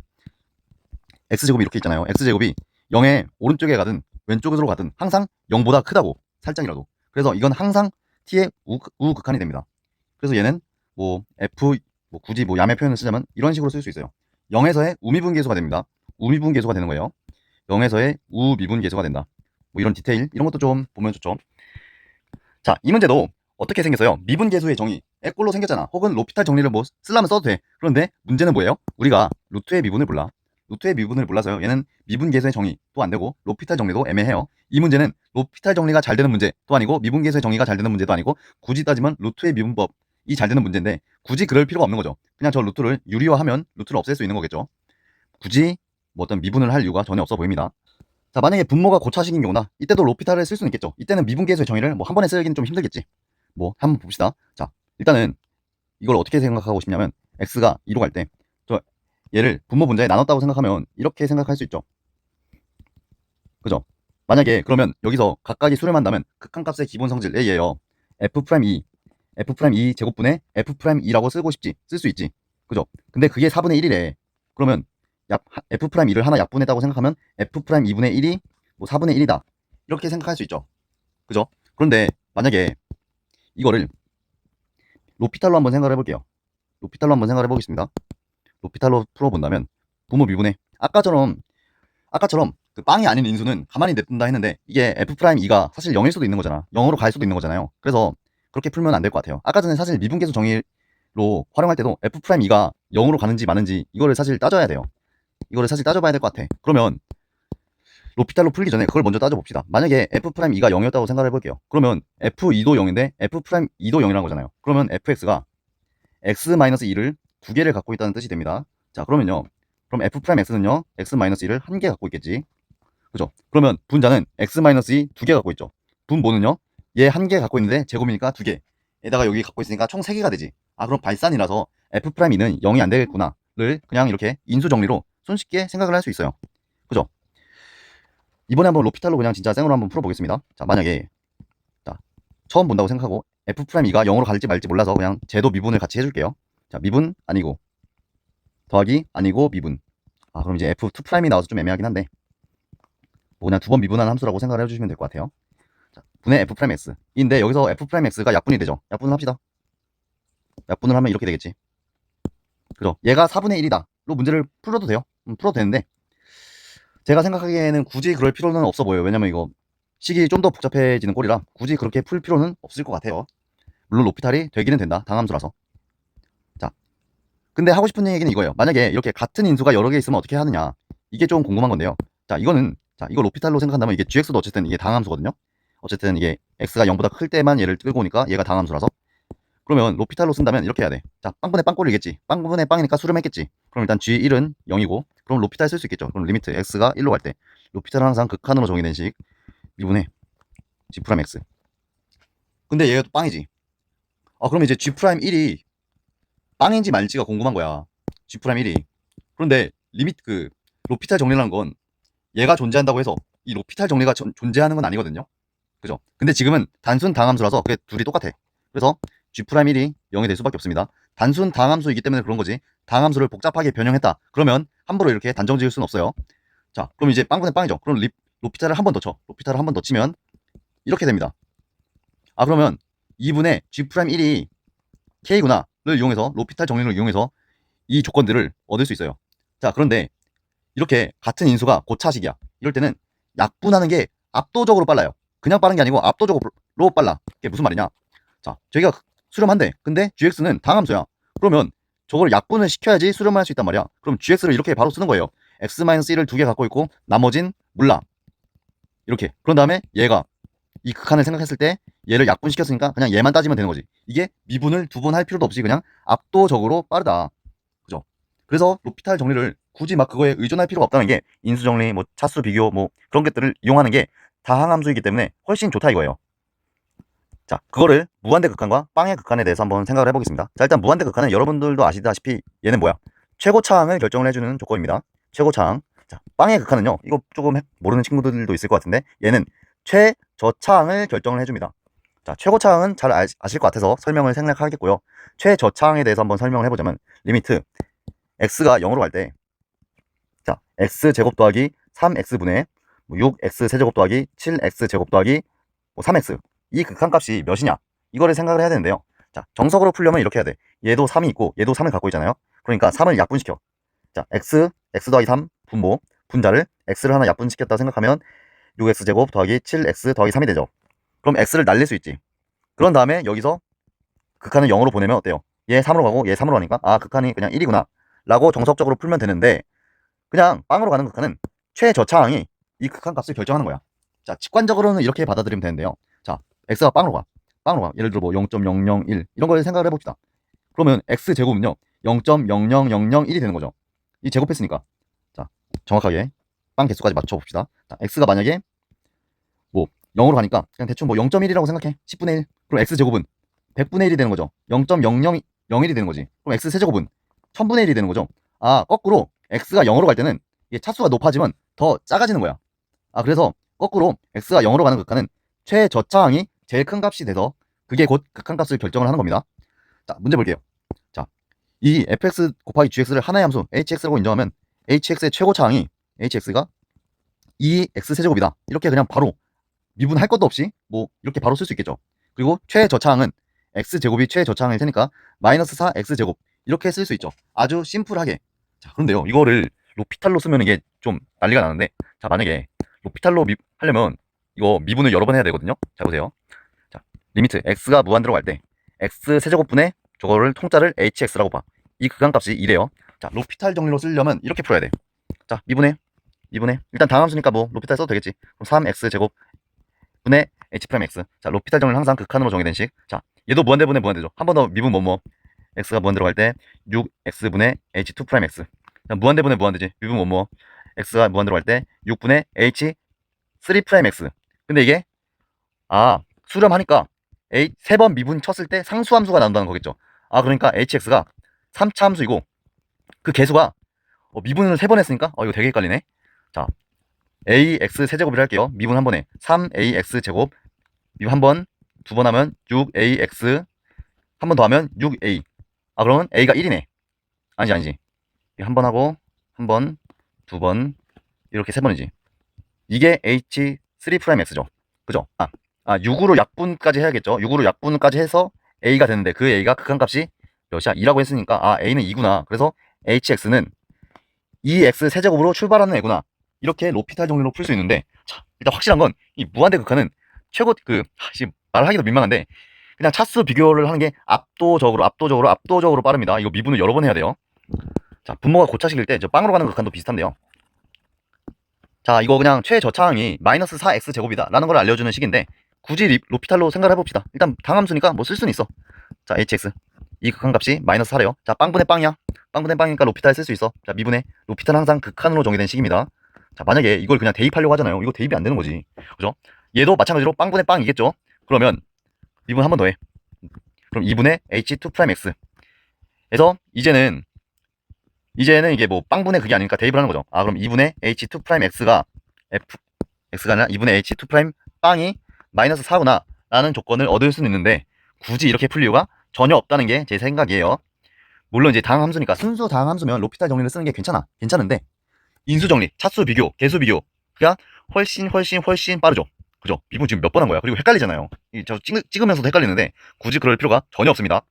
x제곱이 이렇게 있잖아요. x제곱이 0의 오른쪽에 가든 왼쪽으로 가든 항상 0보다 크다고 살짝이라도. 그래서 이건 항상 t의 우극한이 됩니다. 그래서 얘는 뭐 f 뭐 굳이 뭐 야매 표현을 쓰자면 이런 식으로 쓸 수 있어요. 0에서의 우미분계수가 됩니다. 우미분계수가 되는 거예요. 0에서의 우미분계수가 된다. 뭐 이런 디테일 이런 것도 좀 보면 좋죠. 자, 이 문제도 어떻게 생겼어요? 미분계수의 정의 꼴로 생겼잖아. 혹은 로피탈 정리를 뭐 쓰려면 써도 돼. 그런데 문제는 뭐예요? 우리가 루트의 미분을 몰라. 루트의 미분을 몰라서요. 얘는 미분계수의 정의도 안 되고 로피탈 정리도 애매해요. 이 문제는 로피탈 정리가 잘 되는 문제도 아니고 미분계수의 정의가 잘 되는 문제도 아니고 굳이 따지면 루트의 미분법이 잘 되는 문제인데 굳이 그럴 필요가 없는 거죠. 그냥 저 루트를 유리화하면 루트를 없앨 수 있는 거겠죠. 굳이 뭐 어떤 미분을 할 이유가 전혀 없어 보입니다. 자, 만약에 분모가 고차식인 경우나 이때도 로피탈을 쓸 수는 있겠죠. 이때는 미분계수의 정의를 뭐 한 번에 쓰기는 좀 힘들겠지. 뭐 한번 봅시다. 자, 일단은 이걸 어떻게 생각하고 싶냐면 x가 2로 갈 때 저 얘를 분모 분자에 나눴다고 생각하면 이렇게 생각할 수 있죠. 그죠? 만약에 그러면 여기서 각각이 수렴 한다면 극한값의 기본 성질 A예요. F'2 제곱분의 F'2라고 쓸 수 있지. 그죠? 근데 그게 4분의 1이래. 그러면 F'2를 하나 약분했다고 생각하면 F'2분의 1이 뭐 4분의 1이다. 이렇게 생각할 수 있죠. 그죠? 그런데 만약에 이거를 로피탈로 한번 생각을 해볼게요. 로피탈로 한번 생각을 해보겠습니다. 로피탈로 풀어본다면 분모 미분의 아까처럼 그 빵이 아닌 인수는 가만히 냅둔다 했는데 이게 F'2가 사실 0일 수도 있는 거잖아. 0으로 갈 수도 있는 거잖아요. 그래서 그렇게 풀면 안 될 것 같아요. 아까 전에 사실 미분계수 정의로 활용할 때도 F'2가 0으로 가는지 마는지 이거를 사실 따져야 돼요. 이거를 사실 따져봐야 될 것 같아. 그러면 로피탈로 풀기 전에 그걸 먼저 따져봅시다. 만약에 F'2가 0이었다고 생각을 해볼게요. 그러면 F2도 0인데 F'2도 0이라는 거잖아요. 그러면 fx가 x-2를 두 개를 갖고 있다는 뜻이 됩니다. 자, 그러면요. 그럼 f'x는요. x-1을 한 개 갖고 있겠지. 그죠? 그러면 분자는 x-2 두 개 갖고 있죠. 분모는요. 얘 한 개 갖고 있는데 제곱이니까 두 개. 에다가 여기 갖고 있으니까 총 3개가 되지. 아, 그럼 발산이라서 F'2는 0이 안 되겠구나를 그냥 이렇게 인수 정리로 손쉽게 생각을 할 수 있어요. 그죠? 이번에 한번 로피탈로 그냥 진짜 생으로 한번 풀어보겠습니다. 자, 만약에 자, 처음 본다고 생각하고 F'2가 0으로 갈지 말지 몰라서 그냥 제도 미분을 같이 해줄게요. 자, 미분 아니고 더하기 아니고 미분. 아, 그럼 이제 F2'이 나와서 좀 애매하긴 한데 뭐 그냥 두 번 미분한 함수라고 생각을 해주시면 될 것 같아요. 자, 분의 F'X 인데 여기서 F'X가 약분이 되죠. 약분을 합시다. 약분을 하면 이렇게 되겠지. 그죠? 얘가 4분의 1이다 로 문제를 풀어도 돼요. 풀어도 되는데 제가 생각하기에는 굳이 그럴 필요는 없어 보여요. 왜냐면 이거 식이 좀 더 복잡해지는 꼴이라 굳이 그렇게 풀 필요는 없을 것 같아요. 물론 로피탈이 되기는 된다. 당함수라서. 자, 근데 하고 싶은 얘기는 이거예요. 만약에 이렇게 같은 인수가 여러 개 있으면 어떻게 하느냐. 이게 좀 궁금한 건데요. 자, 이거 로피탈로 생각한다면 이게 gx도 어쨌든 이게 당함수거든요. 어쨌든 이게 x가 0보다 클 때만 얘를 끌고 오니까 얘가 당함수라서. 그러면 로피탈로 쓴다면 이렇게 해야 돼. 자, 빵분의 빵꼴이겠지. 빵분의 빵이니까 수렴했겠지. 그럼 일단 g1은 0이고 그럼 로피탈 쓸 수 있겠죠. 그럼 리미트 x가 1로 갈 때 로피탈은 항상 극한으로 정의된 식 미분의 g 프라임 x. 근데 얘가 또 빵이지. 그럼 이제 g 프라임 1이 빵인지 말지가 궁금한 거야. g 프라임 1이. 그런데 리미트 로피탈 정리라는 건 얘가 존재한다고 해서 이 로피탈 정리가 존재하는 건 아니거든요. 그죠? 근데 지금은 단순 당함수라서 그게 둘이 똑같아. 그래서 g'1이 0이 될 수밖에 없습니다. 단순 당함수이기 때문에 그런 거지. 당함수를 복잡하게 변형했다. 그러면 함부로 이렇게 단정 지을 수는 없어요. 자, 그럼 이제 빵분의 빵이죠. 그럼 로피탈을 한 번 더 쳐. 로피탈을 한 번 더 치면 이렇게 됩니다. 그러면 2분의 g'1이 k구나를 이용해서 로피탈 정리를 이용해서 이 조건들을 얻을 수 있어요. 자, 그런데 이렇게 같은 인수가 고차식이야. 이럴 때는 약분하는 게 압도적으로 빨라요. 그냥 빠른 게 아니고 압도적으로 빨라. 그게 무슨 말이냐? 자, 저희가 수렴한대. 근데 gx는 당함수야. 그러면 저걸 약분을 시켜야지 수렴을 할 수 있단 말이야. 그럼 gx를 이렇게 바로 쓰는 거예요. x-1을 두 개 갖고 있고 나머진 몰라. 이렇게. 그런 다음에 얘가 이 극한을 생각했을 때 얘를 약분시켰으니까 그냥 얘만 따지면 되는 거지. 이게 미분을 두 번 할 필요도 없이 그냥 압도적으로 빠르다. 그죠? 그래서 로피탈 정리를 굳이 막 그거에 의존할 필요가 없다는 게 인수 정리, 뭐 차수 비교, 뭐 그런 것들을 이용하는 게 다항함수이기 때문에 훨씬 좋다 이거예요. 자, 그거를 무한대 극한과 빵의 극한에 대해서 한번 생각을 해보겠습니다. 자, 일단 무한대 극한은 여러분들도 아시다시피 얘는 뭐야? 최고차항을 결정을 해주는 조건입니다. 최고차항. 자, 빵의 극한은요, 이거 조금 모르는 친구들도 있을 것 같은데 얘는 최저차항을 결정을 해줍니다. 자, 최고차항은 잘 아실 것 같아서 설명을 생략하겠고요. 최저차항에 대해서 한번 설명을 해보자면 리미트 x가 0으로 갈 때, 자, x제곱 더하기 3x분의 6x 세제곱 더하기 7x 제곱 더하기 3x, 이 극한값이 몇이냐, 이거를 생각을 해야 되는데요. 자, 정석으로 풀려면 이렇게 해야 돼. 얘도 3이 있고 얘도 3을 갖고 있잖아요. 그러니까 3을 약분시켜. 자, x 더하기 3 분모, 분자를 x를 하나 약분시켰다 생각하면 6x 제곱 더하기 7x 더하기 3이 되죠. 그럼 x를 날릴 수 있지. 그런 다음에 여기서 극한을 0으로 보내면 어때요? 얘 3으로 가고 얘 3으로 가니까 극한이 그냥 1이구나 라고 정석적으로 풀면 되는데, 그냥 빵으로 가는 극한은 최저차항이 이 극한값을 결정하는 거야. 자, 직관적으로는 이렇게 받아들이면 되는데요. 자, x가 빵으로 가. 예를 들어 뭐 0.001 이런 걸 생각을 해봅시다. 그러면 x제곱은요 0.00001이 되는 거죠. 이 제곱했으니까. 자, 정확하게 빵 개수까지 맞춰봅시다. 자, x가 만약에 뭐 0으로 가니까 그냥 대충 뭐 0.1이라고 생각해. 10분의 1. 그럼 x제곱은 100분의 1이 되는 거죠. 0.0001이 되는 거지. 그럼 x세제곱은 1000분의 1이 되는 거죠. 거꾸로 x가 0으로 갈 때는 이게 차수가 높아지면 더 작아지는 거야. 그래서 거꾸로 x가 0으로 가는 극한은 최저차항이 제일 큰 값이 돼서 그게 곧 극한값을 결정을 하는 겁니다. 자, 문제 볼게요. 자, 이 fx 곱하기 gx를 하나의 함수 hx라고 인정하면 hx의 최고차항이 hx가 2x세제곱이다. 이렇게 그냥 바로 미분할 것도 없이 뭐 이렇게 바로 쓸 수 있겠죠. 그리고 최저차항은 x제곱이 최저차항일 테니까 마이너스 4x제곱 이렇게 쓸 수 있죠. 아주 심플하게. 자, 그런데요, 이거를 로피탈로 쓰면 이게 좀 난리가 나는데, 자, 만약에 로피탈로 하려면 이거 미분을 여러 번 해야 되거든요. 자, 보세요. 자, 리미트 x가 무한대로 갈 때 x세제곱분의 저거를 통짜를 hx라고 봐. 이 극한값이 2래요. 자, 로피탈 정리로 쓰려면 이렇게 풀어야 돼. 자, 미분해 일단 당함수니까 뭐 로피탈 써도 되겠지. 그럼 3x제곱 분의 h'x. 자, 로피탈 정리는 항상 극한으로 정의된 식. 자, 얘도 무한대분의 무한대죠. 한 번 더 미분 뭐뭐. x가 무한대로 갈 때 6x분의 h2'x. 자, 무한대분의 무한대지. 미분 뭐뭐. x가 무한대로 갈 때 6분의 h3'x. 근데 이게 수렴하니까 세 번 미분 쳤을 때 상수함수가 나온다는 거겠죠. 그러니까 hx가 3차 함수이고 그 개수가 미분을 3번 했으니까 이거 되게 헷갈리네. 자, ax 세제곱을 할게요. 미분 한 번에 3ax 제곱, 미분 한 번, 두 번 하면 6ax, 한 번 더 하면 6a. 그러면 a가 1이네. 아니지. 한 번 하고, 한 번, 두 번, 이렇게 세 번이지. 이게 h3'x죠. 그죠? 6으로 약분까지 해야겠죠. 6으로 약분까지 해서 a가 되는데 그 a가 극한값이 몇이야? 2라고 했으니까 a는 2구나. 그래서 hx는 2x 세제곱으로 출발하는 애구나. 이렇게 로피탈 정리로 풀 수 있는데, 자, 일단 확실한 건 이 무한대 극한은 최고 말하기도 민망한데 그냥 차수 비교를 하는 게 압도적으로 빠릅니다. 이거 미분을 여러 번 해야 돼요. 자, 분모가 고차식일 때 저 빵으로 가는 극한도 비슷한데요. 자, 이거 그냥 최저차항이 마이너스 4x 제곱이다 라는 걸 알려주는 식인데, 굳이 로피탈로 생각을 해봅시다. 일단 당함수니까 뭐 쓸 수는 있어. 자, hx 이 극한값이 마이너스 4래요. 자, 빵분의 빵이야. 빵분의 빵이니까 로피탈 쓸 수 있어. 자, 미분의 로피탈은 항상 극한으로 정의된 식입니다. 자, 만약에 이걸 그냥 대입하려고 하잖아요. 이거 대입이 안 되는 거지. 그죠? 얘도 마찬가지로 빵분의 빵이겠죠? 그러면 미분 한 번 더 해. 그럼 2분의 h2'x 에서 이제는 이게 뭐 빵분의 그게 아니니까 대입을 하는 거죠. 아, 그럼 2분의 h2'x가 x가 아니라 2분의 h2' 빵이 마이너스 4구나 라는 조건을 얻을 수는 있는데 굳이 이렇게 풀 이유가 전혀 없다는 게 제 생각이에요. 물론 이제 다항함수니까 순수 다항함수면 로피탈 정리를 쓰는 게 괜찮은데 인수 정리, 차수 비교, 개수 비교가 훨씬 빠르죠. 그죠? 미분 지금 몇 번 한 거야. 그리고 헷갈리잖아요. 저 찍으면서도 헷갈리는데 굳이 그럴 필요가 전혀 없습니다.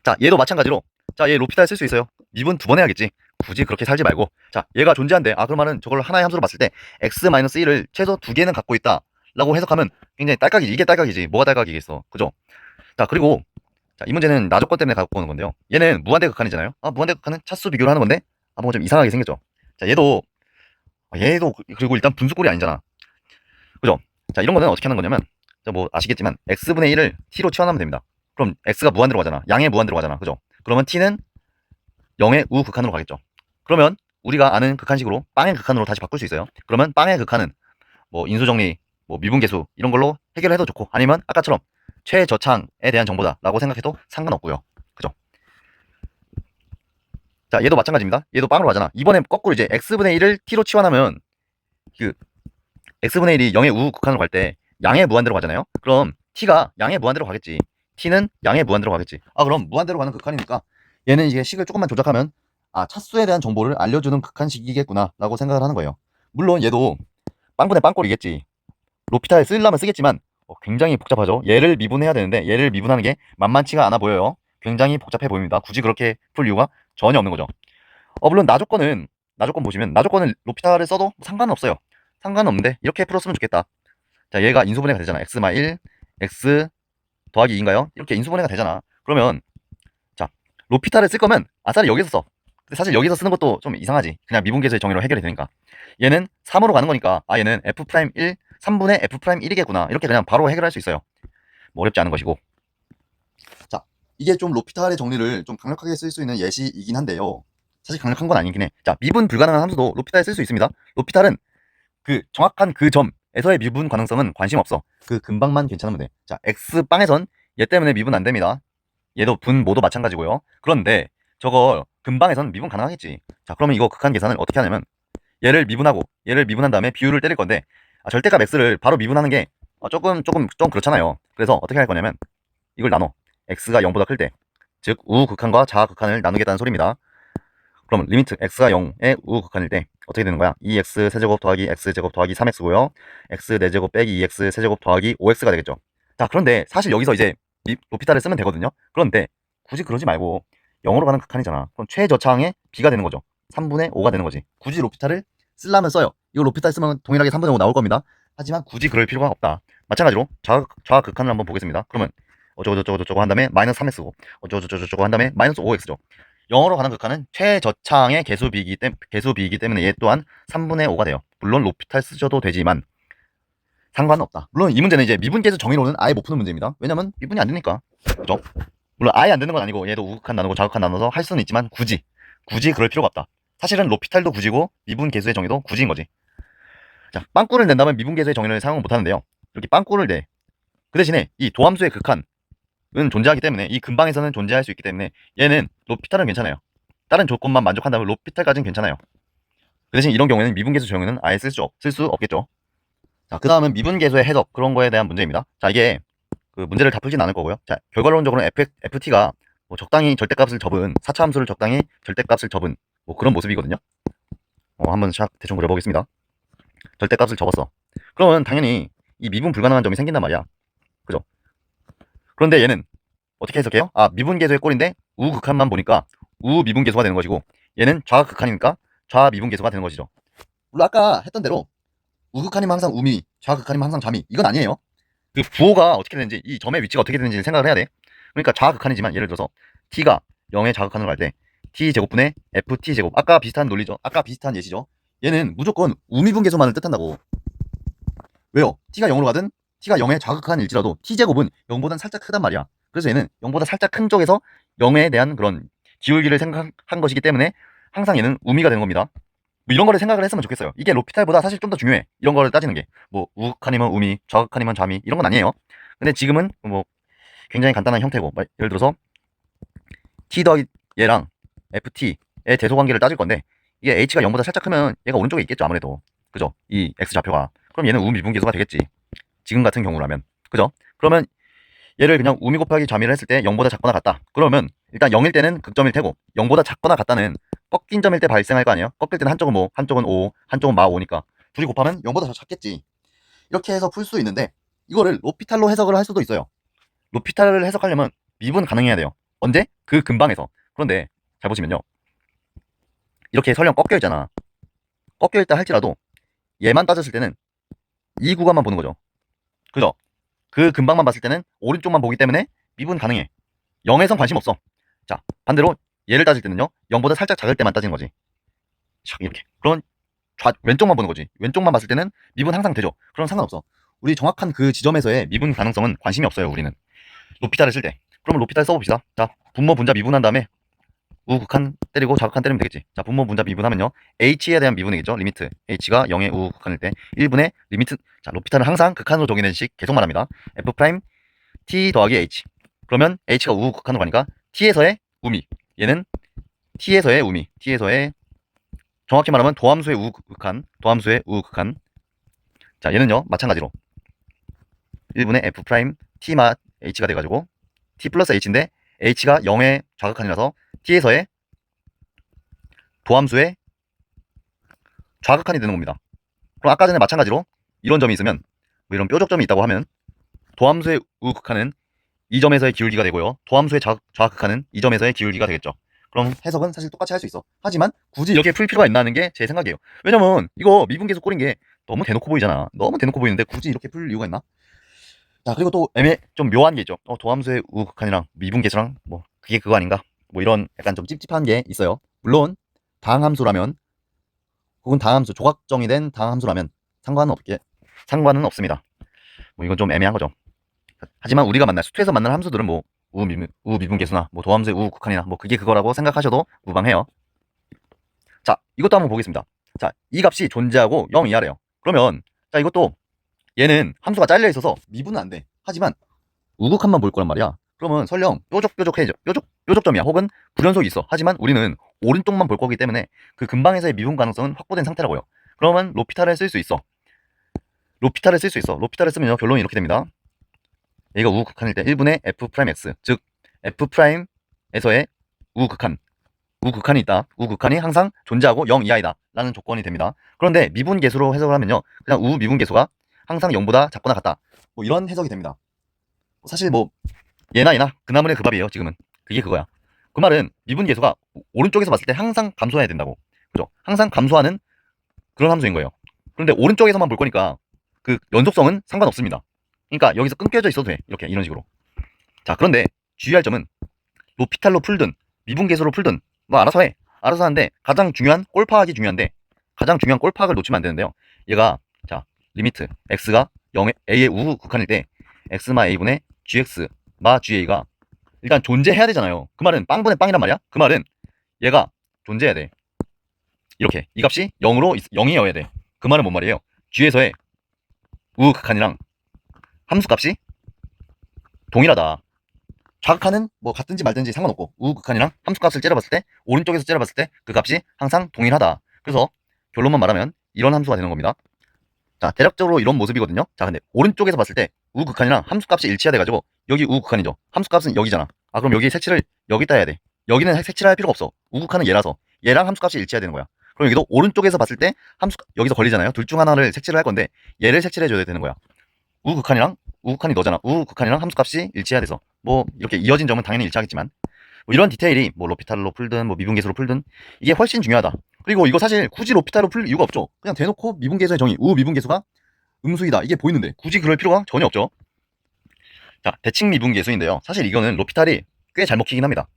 자, 얘도 마찬가지로 자, 얘 로피탈 쓸 수 있어요. 미분 2번 해야겠지. 굳이 그렇게 살지 말고 자, 얘가 존재한대. 아, 그러면은 저걸 하나의 함수로 봤을 때 x-1을 최소 2개는 갖고 있다 라고 해석하면 굉장히 딸깍이지. 이게 딸깍이지. 뭐가 딸깍이겠어. 그죠? 자, 그리고 자, 이 문제는 나조건 때문에 갖고 오는 건데요. 얘는 무한대 극한이잖아요. 아, 무한대 극한은 차수 비교를 하는 건데 아, 뭔가 좀 이상하게 생겼죠. 자, 얘도 그리고 일단 분수꼴이 아니잖아. 그죠? 자, 이런 거는 어떻게 하는 거냐면 뭐 아시겠지만 x분의 1을 t로 치환하면 됩니다. 그럼 x가 무한대로 가잖아. 양의 무한대로 가잖아. 그죠? 그러면 t는 0의 우극한으로 가겠죠. 그러면 우리가 아는 극한식으로 빵의 극한으로 다시 바꿀 수 있어요. 그러면 빵의 극한은 뭐 인수정리, 뭐 미분계수 이런 걸로 해결해도 좋고 아니면 아까처럼 최저창에 대한 정보다라고 생각해도 상관없고요. 그죠? 자, 얘도 마찬가지입니다. 얘도 빵으로 가잖아. 이번엔 거꾸로 이제 x분의 1을 t로 치환하면 그 x분의 1이 0의 우극한으로 갈 때 양의 무한대로 가잖아요. 그럼 t가 양의 무한대로 가겠지. t는 양의 무한대로 가겠지. 아, 그럼 무한대로 가는 극한이니까 얘는 이제 식을 조금만 조작하면 아, 차수에 대한 정보를 알려주는 극한식이겠구나 라고 생각을 하는 거예요. 물론 얘도 빵분의 빵꼴이겠지. 로피탈 쓰려면 쓰겠지만 굉장히 복잡하죠. 얘를 미분해야 되는데 얘를 미분하는 게 만만치가 않아 보여요. 굉장히 복잡해 보입니다. 굳이 그렇게 풀 이유가 전혀 없는 거죠. 물론 나조건 보시면 나조건은 로피탈을 써도 상관은 없어요. 상관은 없는데 이렇게 풀었으면 좋겠다. 자, 얘가 인수분해가 되잖아. x-1 x 더하기 2인가요? 이렇게 인수분해가 되잖아. 그러면 자, 로피탈을 쓸 거면 아싸리 여기서 써. 근데 사실 여기서 쓰는 것도 좀 이상하지. 그냥 미분계수의 정의로 해결이 되니까. 얘는 3으로 가는 거니까 아, 얘는 f'1 3분의 f'1이겠구나. 이렇게 그냥 바로 해결할 수 있어요. 뭐 어렵지 않은 것이고. 자, 이게 좀 로피탈의 정리를 좀 강력하게 쓸 수 있는 예시이긴 한데요. 사실 강력한 건 아니긴 해. 자, 미분 불가능한 함수도 로피탈에 쓸 수 있습니다. 로피탈은 그 정확한 그 점에서의 미분 가능성은 관심 없어. 그 근방만 괜찮으면 돼. 자, x빵에선 얘 때문에 미분 안 됩니다. 얘도 분모도 마찬가지고요. 그런데 저거 근방에선 미분 가능하겠지. 자, 그러면 이거 극한 계산을 어떻게 하냐면 얘를 미분한 다음에 비율을 때릴 건데 절대값 x를 바로 미분하는 게 좀 그렇잖아요. 그래서 어떻게 할 거냐면 이걸 나눠. x가 0보다 클 때, 즉 우극한과 자극한을 나누겠다는 소리입니다. 그러면 리미트 x가 0의 우극한일 때 어떻게 되는 거야? 2x 세제곱 더하기 x제곱 더하기 3x고요. x 4제곱 빼기 2x 세제곱 더하기 5x가 되겠죠. 자, 그런데 사실 여기서 이제 로피탈을 쓰면 되거든요. 그런데 굳이 그러지 말고 0으로 가는 극한이잖아. 그럼 최저차항의 b가 되는 거죠. 3분의 5가 되는 거지. 굳이 로피탈을 쓰려면 써요. 이거 로피탈 쓰면 동일하게 3분의 5 나올 겁니다. 하지만 굳이 그럴 필요가 없다. 마찬가지로 좌극한을 한번 보겠습니다. 그러면 어쩌고저쩌고 한 다음에 마이너스 3x고 어쩌고저쩌고 한 다음에 마이너스 5x죠. 0으로 가는 극한은 최저차항의 개수비이기 때문에 얘 또한 3분의 5가 돼요. 물론 로피탈 쓰셔도 되지만 상관은 없다. 물론 이 문제는 이제 미분계수 정의로는 아예 못 푸는 문제입니다. 왜냐면 미분이 안 되니까. 그죠? 물론 아예 안 되는 건 아니고 얘도 우극한 나누고 자극한 나눠서 할 수는 있지만 굳이 그럴 필요가 없다. 사실은 로피탈도 굳이고 미분계수의 정의도 굳이인 거지. 자, 빵꾸를 낸다면 미분계수의 정의를 사용 못 하는데요. 이렇게 빵꾸를 내. 그 대신에 이 도함수의 극한은 존재하기 때문에 이 근방에서는 존재할 수 있기 때문에 얘는 로피탈은 괜찮아요. 다른 조건만 만족한다면 로피탈까지는 괜찮아요. 그 대신 이런 경우에는 미분계수 정의는 아예 쓸 수 없겠죠. 자, 그 다음은 미분계수의 해석 그런 거에 대한 문제입니다. 자, 이게 그 문제를 다 풀진 않을 거고요. 자, 결과론적으로는 ft가 뭐 적당히 절대값을 접은 4차 함수를 적당히 절대값을 접은 뭐 그런 모습이거든요. 한번 대충 그려보겠습니다. 절대값을 접었어. 그러면 당연히 이 미분 불가능한 점이 생긴단 말이야. 그죠? 그런데 얘는 어떻게 해석해요? 아, 미분계수의 꼴인데 우극한만 보니까 우미분계수가 되는 것이고 얘는 좌극한이니까 좌미분계수가 되는 것이죠. 물론 아까 했던 대로 우극한이면 항상 우미, 좌극한이면 항상 좌미 이건 아니에요. 그 부호가 어떻게 되는지 이 점의 위치가 어떻게 되는지 생각을 해야 돼. 그러니까 좌극한이지만 예를 들어서 t가 0의 좌극한으로 갈 때 t제곱분의 ft제곱 아까 비슷한 논리죠. 아까 비슷한 예시죠. 얘는 무조건 우미분계수만을 뜻한다고. 왜요? t가 0으로 가든 t가 0에 좌극한일지라도 t제곱은 0보단 살짝 크단 말이야. 그래서 얘는 0보다 살짝 큰 쪽에서 0에 대한 그런 기울기를 생각한 것이기 때문에 항상 얘는 우미가 되는 겁니다. 뭐 이런 거를 생각을 했으면 좋겠어요. 이게 로피탈보다 사실 좀 더 중요해. 이런 거를 따지는 게. 뭐 우극한이면 우미, 좌극한이면 좌미 이런 건 아니에요. 근데 지금은 뭐 굉장히 간단한 형태고, 예를 들어서 t 더하기 얘랑 ft의 대소관계를 따질 건데, 이게 h가 0보다 살짝 크면 얘가 오른쪽에 있겠죠, 아무래도. 그죠? 이 x 좌표가. 그럼 얘는 우미분계수가 되겠지. 지금 같은 경우라면. 그죠? 그러면 얘를 그냥 우미 곱하기 좌미를 했을 때 0보다 작거나 같다. 그러면 일단 0일 때는 극점일 테고, 0보다 작거나 같다는 꺾인 점일 때 발생할 거 아니에요? 꺾일 때는 한쪽은 뭐, 한쪽은 5, 한쪽은 마 5니까 둘이 곱하면 0보다 더 작겠지. 이렇게 해서 풀 수 있는데, 이거를 로피탈로 해석을 할 수도 있어요. 로피탈을 해석하려면 미분 가능해야 돼요. 언제? 그 근방에서. 그런데 잘 보시면요, 이렇게 설령 꺾여 있잖아. 꺾여 있다 할지라도 얘만 따졌을 때는 이 구간만 보는 거죠. 그죠? 그 근방만 봤을 때는 오른쪽만 보기 때문에 미분 가능해. 0에선 관심 없어. 자, 반대로 얘를 따질 때는요, 0보다 살짝 작을 때만 따지는 거지. 이렇게. 그런 왼쪽만 보는 거지. 왼쪽만 봤을 때는 미분 항상 되죠. 그럼 상관없어. 우리 정확한 그 지점에서의 미분 가능성은 관심이 없어요, 우리는. 로피탈을 쓸 때. 그러면 로피탈 써봅시다. 자, 분모 분자 미분한 다음에 우극한 때리고 좌극한 때리면 되겠지. 자, 분모 분자 미분하면요, h에 대한 미분이겠죠. 리미트 h가 0의 우극한일 때 1분의 리미트. 자, 로피탈은 항상 극한으로 정의된 식 계속 말합니다. f 프라임 t 더하기 h. 그러면 h가 우극한으로 가니까 t에서의 우미, 얘는 t에서의 우미, t에서의, 정확히 말하면 도함수의 우극한, 도함수의 우극한. 자, 얘는요 마찬가지로 1분의 f 프라임 t 마 h가 돼가지고 t 플러스 h인데, h가 0의 좌극한이라서 t에서의 도함수의 좌극한이 되는 겁니다. 그럼 아까 전에 마찬가지로 이런 점이 있으면, 뭐 이런 뾰족점이 있다고 하면 도함수의 우극한은 이 점에서의 기울기가 되고요, 도함수의 좌극한은 이 점에서의 기울기가 되겠죠. 그럼 해석은 사실 똑같이 할 수 있어. 하지만 굳이 이렇게 풀 필요가 있나는 게 제 생각이에요. 왜냐면 이거 미분계수 꼴인 게 너무 대놓고 보이잖아. 너무 대놓고 보이는데 굳이 이렇게 풀 이유가 있나? 자, 그리고 또 좀 묘한 게 있죠. 도함수의 우극한이랑 미분계수랑 뭐 그게 그거 아닌가? 뭐 이런 약간 좀 찝찝한 게 있어요. 물론 다항함수라면, 혹은 다항함수, 조각정이 된 다항함수라면 상관은 없습니다. 뭐 이건 좀 애매한 거죠. 하지만 우리가 만날 수투에서 만날 함수들은 뭐 우미분계수나 뭐 도함수의 우극한이나 뭐 그게 그거라고 생각하셔도 무방해요. 자, 이것도 한번 보겠습니다. 자, 이 값이 존재하고 0 이하래요. 그러면 자, 이것도 얘는 함수가 잘려 있어서 미분은 안 돼. 하지만 우극한만 볼 거란 말이야. 그러면 설령 뾰족해져, 뾰족점이야, 혹은 불연속이 있어. 하지만 우리는 오른쪽만 볼 거기 때문에 그 근방에서의 미분 가능성은 확보된 상태라고요. 그러면 로피탈을 쓸 수 있어. 로피탈을 쓰면요, 결론이 이렇게 됩니다. 얘가 우극한일 때 1분의 f 프라임 x, 즉 f 프라임에서의 우극한이 있다. 우극한이 항상 존재하고 0 이하이다 라는 조건이 됩니다. 그런데 미분계수로 해석을 하면요, 그냥 우미분계수가 항상 0보다 작거나 같다, 뭐 이런 해석이 됩니다. 사실 뭐 얘나 그나물의 그 밥이에요. 지금은 그게 그거야. 그 말은 미분계수가 오른쪽에서 봤을 때 항상 감소해야 된다고. 그죠? 항상 감소하는 그런 함수인 거예요. 그런데 오른쪽에서만 볼 거니까 그 연속성은 상관없습니다. 그러니까 여기서 끊겨져 있어도 돼. 이렇게, 이런 식으로. 자, 그런데 주의할 점은 로피탈로 풀든 미분계수로 풀든 뭐 알아서 해. 알아서 하는데 가장 중요한 꼴 파악이 중요한데, 가장 중요한 꼴 파악을 놓치면 안 되는데요. 얘가, 자, 리미트 x가 0의 a의 우극한일 때 x마 a분의 gx 마 ga가 일단 존재해야 되잖아요. 그 말은 빵분의 빵이란 말이야. 그 말은 얘가 존재해야 돼. 이렇게 이 값이 0이어야 돼. 그 말은 뭔 말이에요? g에서의 우극한이랑 함수값이 동일하다. 좌극한은 뭐 같든지 말든지 상관없고, 우극한이랑 함수값을 째려봤을 때, 오른쪽에서 째려봤을 때 그 값이 항상 동일하다. 그래서 결론만 말하면 이런 함수가 되는 겁니다. 자, 대략적으로 이런 모습이거든요. 자, 근데 오른쪽에서 봤을 때 우극한이랑 함수값이 일치해야 돼가지고 여기 우극한이죠. 함수값은 여기잖아. 아, 그럼 여기 색칠을 여기다 해야 돼. 여기는 색칠할 필요가 없어. 우극한은 얘라서 얘랑 함수값이 일치해야 되는 거야. 그럼 여기도 오른쪽에서 봤을 때 여기서 걸리잖아요. 둘 중 하나를 색칠을 할 건데 얘를 색칠해줘야 되는 거야. 우극한이 너잖아. 우극한이랑 함수값이 일치해야 돼서 뭐 이렇게 이어진 점은 당연히 일치하겠지만, 뭐 이런 디테일이 뭐 로피탈로 풀든 뭐 미분계수로 풀든 이게 훨씬 중요하다. 그리고 이거 사실 굳이 로피탈로 풀 이유가 없죠. 그냥 대놓고 미분계수의 정의, 우미분계수가 음수이다, 이게 보이는데 굳이 그럴 필요가 전혀 없죠. 자, 대칭 미분계수인데요, 사실 이거는 로피탈이 꽤 잘 먹히긴 합니다.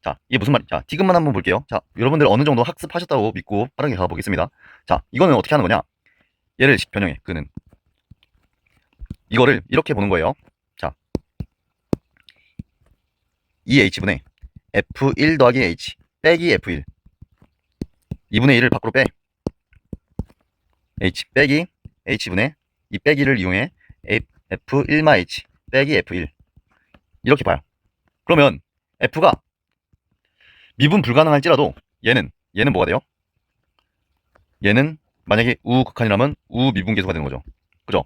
자, 이게 무슨 말이야? 자, 디귿만 한번 볼게요. 자, 여러분들 어느 정도 학습하셨다고 믿고 빠르게 가보겠습니다. 자, 이거는 어떻게 하는 거냐? 얘를 변형해. 그는 이거를 이렇게 보는 거예요. 자, 2h분의 f1 더하기 h 빼기 f1 2분의 1을 밖으로 빼 h 빼기 h분의 이 빼기를 이용해 f1마 h 빼기 f1 이렇게 봐요. 그러면 f가 미분 불가능할지라도 얘는 뭐가 돼요? 얘는 만약에 우극한이라면 우미분계수가 되는 거죠. 그죠?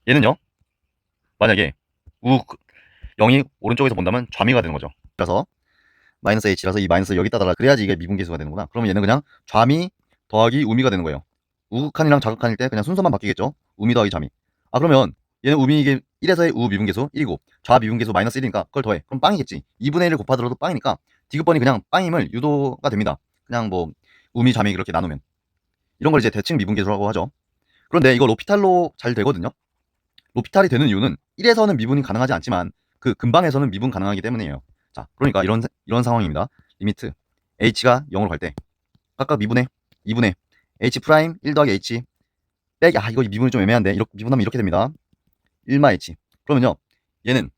얘는요, 만약에 0이 오른쪽에서 본다면 좌미가 되는 거죠. 그래서 마이너스 h라서 이 마이너스 여기다 달라. 그래야지 이게 미분계수가 되는구나. 그러면 얘는 그냥 좌미 더하기 우미가 되는 거예요. 우극한이랑 좌극한일 때 그냥 순서만 바뀌겠죠. 우미 더하기 좌미. 아, 그러면 얘는 우미 이게 1에서의 우미분계수 1이고 좌미분계수 마이너스 1이니까 그걸 더해. 그럼 빵이겠지. 2분의 1을 곱하더라도 빵이니까 디귿번이 그냥 빵임을 유도가 됩니다. 그냥 뭐 우미 좌미 그렇게 나누면. 이런 걸 이제 대칭 미분계수라고 하죠. 그런데 이거 로피탈로 잘 되거든요. 로피탈이 되는 이유는 1에서는 미분이 가능하지 않지만 그 근방에서는 미분 가능하기 때문이에요. 자, 그러니까 이런 상황입니다. 리미트 h가 0으로 갈 때 각각 미분해 2분의 h 프라임 1 더하기 h 빼기 이거 미분이 좀 애매한데 이렇게 미분하면 이렇게 됩니다. 1마 h. 그러면요, 얘는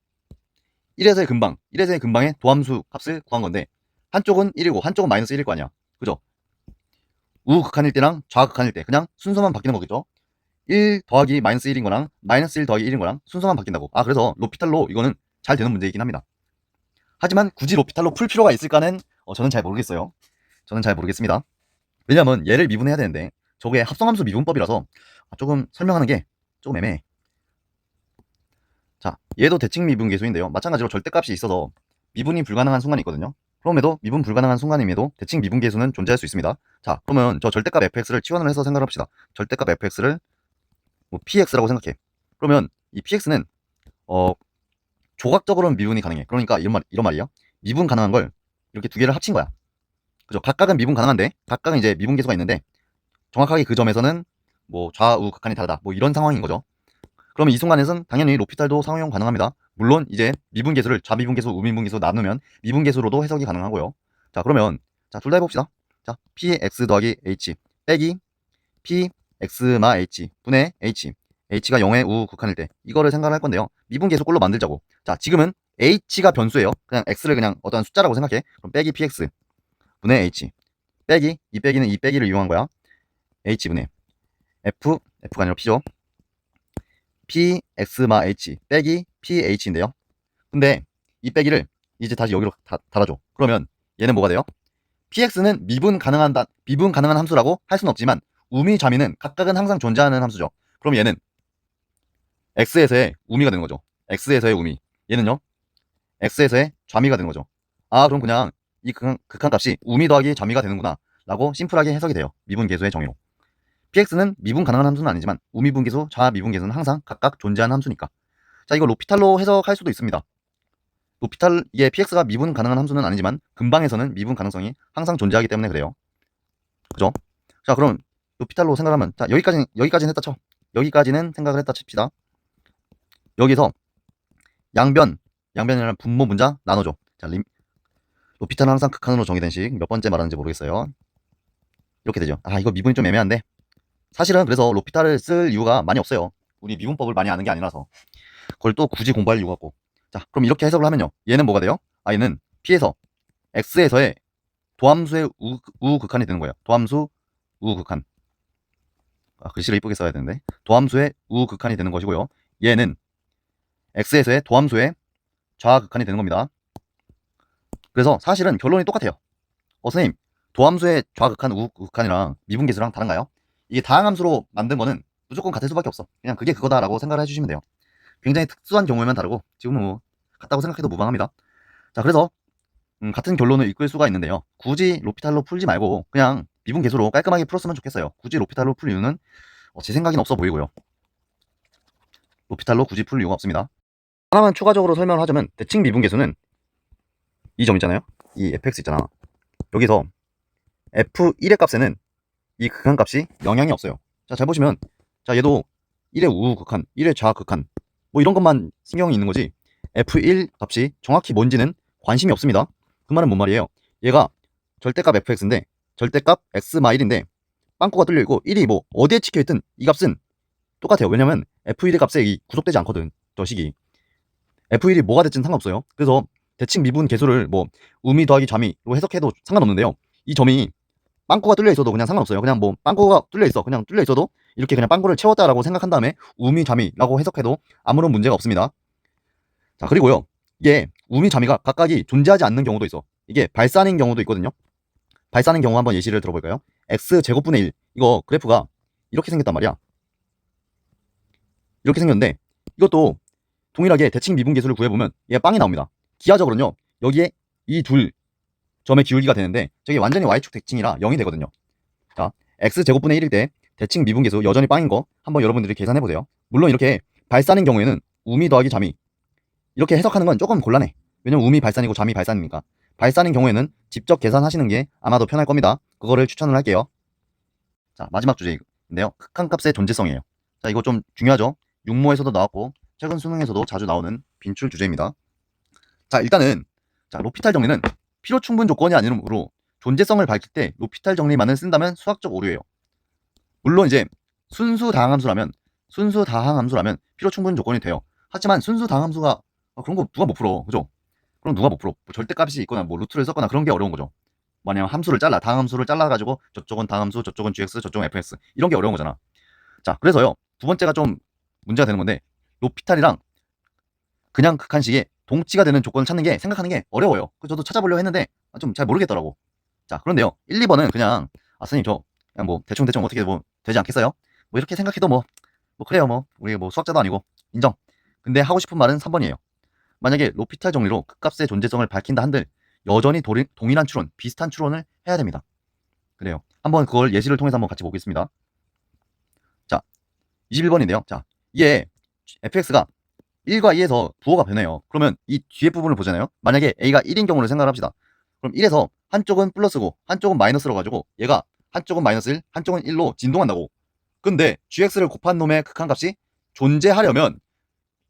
1에서의 근방의 도함수 값을 구한 건데 한쪽은 1이고 한쪽은 마이너스 1일 거 아니야. 그죠? 우극한일 때랑 좌극한일 때 그냥 순서만 바뀌는 거겠죠. 1 더하기 마이너스 1인 거랑 마이너스 1 더하기 1인 거랑 순서만 바뀐다고. 그래서 로피탈로 이거는 잘 되는 문제이긴 합니다. 하지만 굳이 로피탈로 풀 필요가 있을까는 저는 잘 모르겠어요. 저는 잘 모르겠습니다. 왜냐면 얘를 미분해야 되는데 저게 합성함수 미분법이라서 조금 설명하는 게 조금 애매해. 자, 얘도 대칭 미분 계수인데요. 마찬가지로 절대값이 있어서 미분이 불가능한 순간이 있거든요. 그럼에도 미분 불가능한 순간임에도 대칭 미분 계수는 존재할 수 있습니다. 자, 그러면 저 절대값 fx를 치환을 해서 생각을 합시다. 절대값 fx를 뭐 px라고 생각해. 그러면 이 px는 조각적으로는 미분이 가능해. 그러니까 이런 말이에요. 미분 가능한 걸 이렇게 두 개를 합친 거야. 그죠? 각각은 미분 가능한데 각각은 이제 미분 계수가 있는데 정확하게 그 점에서는 뭐 좌우 극한이 다르다. 뭐 이런 상황인 거죠. 그러면 이 순간에는 당연히 로피탈도 상호용 가능합니다. 물론 이제 미분계수를 좌미분계수, 우미분계수 나누면 미분계수로도 해석이 가능하고요. 자, 그러면 자, 둘 다 해봅시다. 자, px 더하기 h 빼기 px마 h 분의 h. h가 0의 우극한일 때 이거를 생각을 할 건데요. 미분계수 꼴로 만들자고. 자, 지금은 h가 변수예요. 그냥 x를 그냥 어떤 숫자라고 생각해. 그럼 빼기 px 분의 h 빼기 이 빼기는 이 빼기를 이용한 거야. h분의 f가 아니라 p죠. px마 h 빼기 ph인데요. 근데 이 빼기를 이제 다시 여기로 달아줘. 그러면 얘는 뭐가 돼요? px는 미분 가능한 함수라고 할 수는 없지만 우미 좌미는 각각은 항상 존재하는 함수죠. 그럼 얘는 x에서의 우미가 되는 거죠. x에서의 우미. 얘는요, x에서의 좌미가 되는 거죠. 그럼 그냥 이 극한값이 우미 더하기 좌미가 되는구나 라고 심플하게 해석이 돼요. 미분계수의 정의로. px는 미분 가능한 함수는 아니지만 우미분계수, 좌미분계수는 항상 각각 존재하는 함수니까. 자, 이거 로피탈로 해석할 수도 있습니다. 이게 px가 미분 가능한 함수는 아니지만 근방에서는 미분 가능성이 항상 존재하기 때문에 그래요. 그죠? 자, 그럼 로피탈로 생각하면 자, 여기까지는 했다 쳐. 여기까지는 생각을 했다 칩시다. 여기서 양변이라는 분모 문자 나눠줘. 자, 로피탈은 항상 극한으로 정의된 식. 몇 번째 말하는지 모르겠어요. 이렇게 되죠. 이거 미분이 좀 애매한데 사실은 그래서 로피탈을 쓸 이유가 많이 없어요. 우리 미분법을 많이 아는 게 아니라서 그걸 또 굳이 공부할 이유가 없고. 자, 그럼 이렇게 해석을 하면요, 얘는 뭐가 돼요? 얘는 p에서 x에서의 도함수의 우극한이 되는 거예요. 도함수 우극한. 글씨를 이쁘게 써야 되는데 도함수의 우극한이 되는 것이고요. 얘는 x에서의 도함수의 좌극한이 되는 겁니다. 그래서 사실은 결론이 똑같아요. 선생님, 도함수의 좌극한 우극한이랑 미분계수랑 다른가요? 이게 다항함수로 만든 거는 무조건 같을 수밖에 없어. 그냥 그게 그거다라고 생각을 해주시면 돼요. 굉장히 특수한 경우에만 다르고 지금은 뭐 같다고 생각해도 무방합니다. 자, 그래서 같은 결론을 이끌 수가 있는데요. 굳이 로피탈로 풀지 말고 그냥 미분계수로 깔끔하게 풀었으면 좋겠어요. 굳이 로피탈로 풀 이유는 제 생각엔 없어 보이고요. 로피탈로 굳이 풀 이유가 없습니다. 하나만 추가적으로 설명을 하자면 대칭 미분계수는 이 점 있잖아요. 이 fx 있잖아. 여기서 f1의 값에는 이 극한값이 영향이 없어요. 자, 잘 보시면 자, 얘도 1의 우극한, 1의 좌극한 뭐 이런 것만 신경이 있는 거지 f1 값이 정확히 뭔지는 관심이 없습니다. 그 말은 뭔 말이에요? 얘가 절대값 fx인데 절대값 x마1인데 빵꾸가 뚫려있고 1이 뭐 어디에 찍혀있든 이 값은 똑같아요. 왜냐면 F1의 값에 이 구속되지 않거든. 저 식이. F1이 뭐가 됐든 상관없어요. 그래서 대칭 미분 계수를 뭐 우미 더하기 좌미로 해석해도 상관없는데요. 이 점이 빵꾸가 뚫려 있어도 그냥 상관없어요. 그냥 뭐 빵꾸가 뚫려 있어. 그냥 뚫려 있어도 이렇게 그냥 빵꾸를 채웠다라고 생각한 다음에 우미 좌미라고 해석해도 아무런 문제가 없습니다. 자, 그리고요. 이게 우미 좌미가 각각이 존재하지 않는 경우도 있어. 이게 발산인 경우도 있거든요. 발산인 경우 한번 예시를 들어볼까요? x 제곱분의 1. 이거 그래프가 이렇게 생겼단 말이야. 이렇게 생겼는데 이것도 동일하게 대칭 미분 계수를 구해보면 얘가 빵이 나옵니다. 기하적으로는요. 여기에 이 둘 점의 기울기가 되는데 저게 완전히 y축 대칭이라 0이 되거든요. 자, x제곱분의 1일 때 대칭 미분 계수 여전히 빵인 거 한번 여러분들이 계산해보세요. 물론 이렇게 발산인 경우에는 우미 더하기 좌미 이렇게 해석하는 건 조금 곤란해. 왜냐면 우미 발산이고 좌미 발산이니까. 발산인 경우에는 직접 계산하시는 게 아마도 편할 겁니다. 그거를 추천을 할게요. 자, 마지막 주제인데요. 극한값의 존재성이에요. 자, 이거 좀 중요하죠. 육모에서도 나왔고 최근 수능에서도 자주 나오는 빈출 주제입니다. 자, 일단은 자, 로피탈 정리는 필요 충분 조건이 아니므로 존재성을 밝힐 때 로피탈 정리만을 쓴다면 수학적 오류예요. 물론 이제 순수 다항함수라면 필요 충분 조건이 돼요. 하지만 순수 다항함수가 그런 거 누가 못 풀어, 그죠? 그럼 누가 못 풀어? 뭐 절대값이 있거나 뭐 루트를 썼거나 그런 게 어려운 거죠. 만약 함수를 잘라 다항함수를 잘라가지고 저쪽은 다항함수, 저쪽은 gx, 저쪽은 fx 이런 게 어려운 거잖아. 자, 그래서요 두 번째가 좀 문제가 되는 건데 로피탈이랑 그냥 극한식의 동치가 되는 조건을 찾는 게 생각하는 게 어려워요. 그래서 저도 찾아보려고 했는데 좀 잘 모르겠더라고. 자, 그런데요 1, 2번은 그냥 선생님 저 그냥 뭐 대충 어떻게 뭐 되지 않겠어요? 뭐 이렇게 생각해도 뭐 그래요. 뭐 우리 뭐 수학자도 아니고 인정. 근데 하고 싶은 말은 3번이에요. 만약에 로피탈 정리로 극값의 존재성을 밝힌다 한들 여전히 동일한 추론, 비슷한 추론을 해야 됩니다. 그래요. 한번 그걸 예시를 통해서 한번 같이 보겠습니다. 자, 21번인데요. 자, 이게 fx가 1과 2에서 부호가 변해요. 그러면 이 뒤에 부분을 보잖아요. 만약에 a가 1인 경우를 생각을 합시다. 그럼 1에서 한쪽은 플러스고 한쪽은 마이너스로 가지고 얘가 한쪽은 마이너스 1, 한쪽은 1로 진동한다고. 근데 gx를 곱한 놈의 극한값이 존재하려면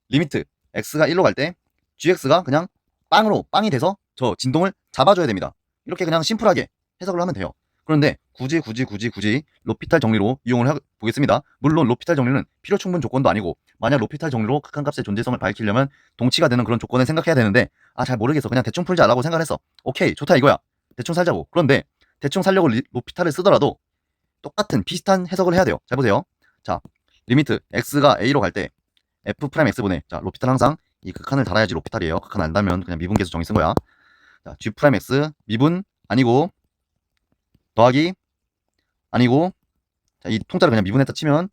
리미트 x가 1로 갈 때 gx가 그냥 빵이 돼서 저 진동을 잡아줘야 됩니다. 이렇게 그냥 심플하게 해석을 하면 돼요. 그런데 굳이 로피탈 정리로 이용을 해보겠습니다. 물론 로피탈 정리는 필요 충분 조건도 아니고 만약 로피탈 정리로 극한값의 존재성을 밝히려면 동치가 되는 그런 조건을 생각해야 되는데 잘 모르겠어. 그냥 대충 풀자라고 생각을 했어. 오케이, 좋다 이거야. 대충 살자고. 그런데 대충 살려고 로피탈을 쓰더라도 똑같은 비슷한 해석을 해야 돼요. 잘 보세요. 자, 리미트 x가 a로 갈 때 f 프라임 x분의 자, 로피탈 항상 이 극한을 달아야지 로피탈이에요. 극한 안 달면 그냥 미분계수 정의 쓴 거야. 자, g 프라임 x 미분 아니고 더하기 아니고 자, 이 통짜를 그냥 미분했다 치면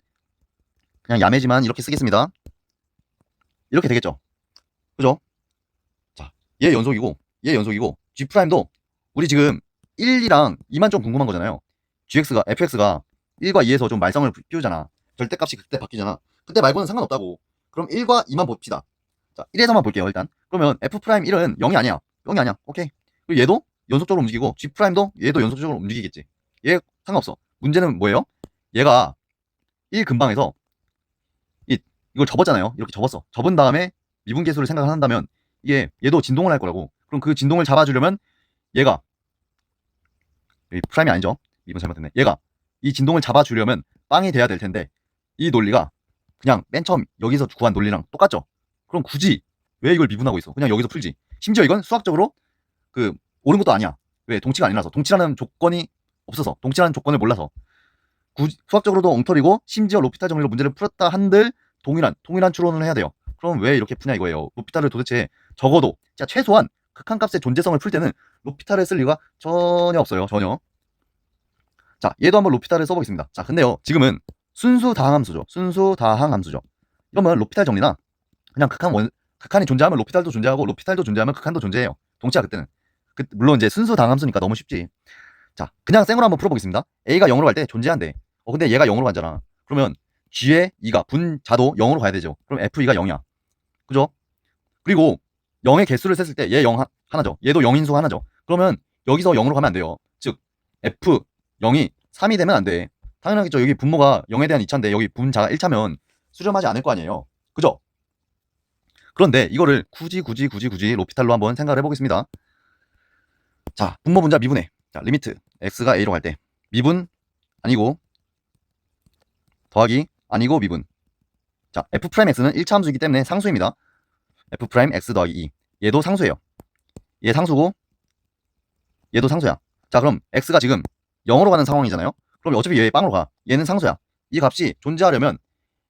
그냥 야매지만 이렇게 쓰겠습니다. 이렇게 되겠죠. 그죠? 자, 얘 연속이고 g 프라임도 우리 지금 1이랑 2만 좀 궁금한 거잖아요. fx가 1과 2에서 좀 말썽을 피우잖아. 절대값이 그때 바뀌잖아. 그때 말고는 상관없다고. 그럼 1과 2만 봅시다. 자, 1에서만 볼게요, 일단. 그러면 f'1은 0이 아니야. 0이 아니야. 오케이. 그리고 얘도 연속적으로 움직이고 g'도 얘도 연속적으로 움직이겠지. 얘 상관없어. 문제는 뭐예요? 얘가 1 근방에서 이걸 접었잖아요. 이렇게 접었어. 접은 다음에 미분계수를 생각한다면 이게 얘도 진동을 할 거라고. 그럼 그 진동을 잡아주려면 얘가 프라임이 아니죠. 미분 잘못했네. 얘가 이 진동을 잡아주려면 빵이 돼야 될 텐데 이 논리가 그냥 맨 처음 여기서 구한 논리랑 똑같죠. 그럼 굳이 왜 이걸 미분하고 있어? 그냥 여기서 풀지. 심지어 이건 수학적으로 옳은 것도 아니야. 왜? 동치가 아니라서. 동치라는 조건이 없어서. 동치라는 조건을 몰라서. 수학적으로도 엉터리고 심지어 로피탈 정리로 문제를 풀었다 한들 동일한 추론을 해야 돼요. 그럼 왜 이렇게 푸냐 이거예요. 로피탈을 도대체 적어도 진짜 최소한 극한값의 존재성을 풀 때는 로피탈을 쓸 이유가 전혀 없어요. 전혀. 자, 얘도 한번 로피탈을 써보겠습니다. 자, 근데요 지금은 순수 다항함수죠. 이러면 로피탈 정리나 그냥 극한이 존재하면 로피탈도 존재하고 로피탈도 존재하면 극한도 존재해요. 동치야 그때는. 물론 이제 순수 다항함수니까 너무 쉽지. 자, 그냥 생으로 한번 풀어보겠습니다. a가 0으로 갈 때 존재한대. 근데 얘가 0으로 가잖아. 그러면 g의 2가 분자도 0으로 가야 되죠. 그럼 f2가 0이야. 그죠? 그리고 0의 개수를 셌을 때 얘 0 하나죠. 얘도 0인수가 하나죠. 그러면 여기서 0으로 가면 안 돼요. 즉 f 0이 3이 되면 안 돼. 당연하겠죠. 여기 분모가 0에 대한 2차인데 여기 분자가 1차면 수렴하지 않을 거 아니에요. 그죠? 그런데 이거를 굳이 로피탈로 한번 생각을 해보겠습니다. 자, 분모 분자 미분해. 자, 리미트 x가 a로 갈 때 미분 아니고 더하기 아니고 미분. 자, f'x는 1차 함수이기 때문에 상수입니다. f'x 더하기 2. 얘도 상수예요. 얘 상수고 얘도 상수야. 자, 그럼 x가 지금 0으로 가는 상황이잖아요. 그럼 어차피 얘 빵으로 가. 얘는 상수야. 이 값이 존재하려면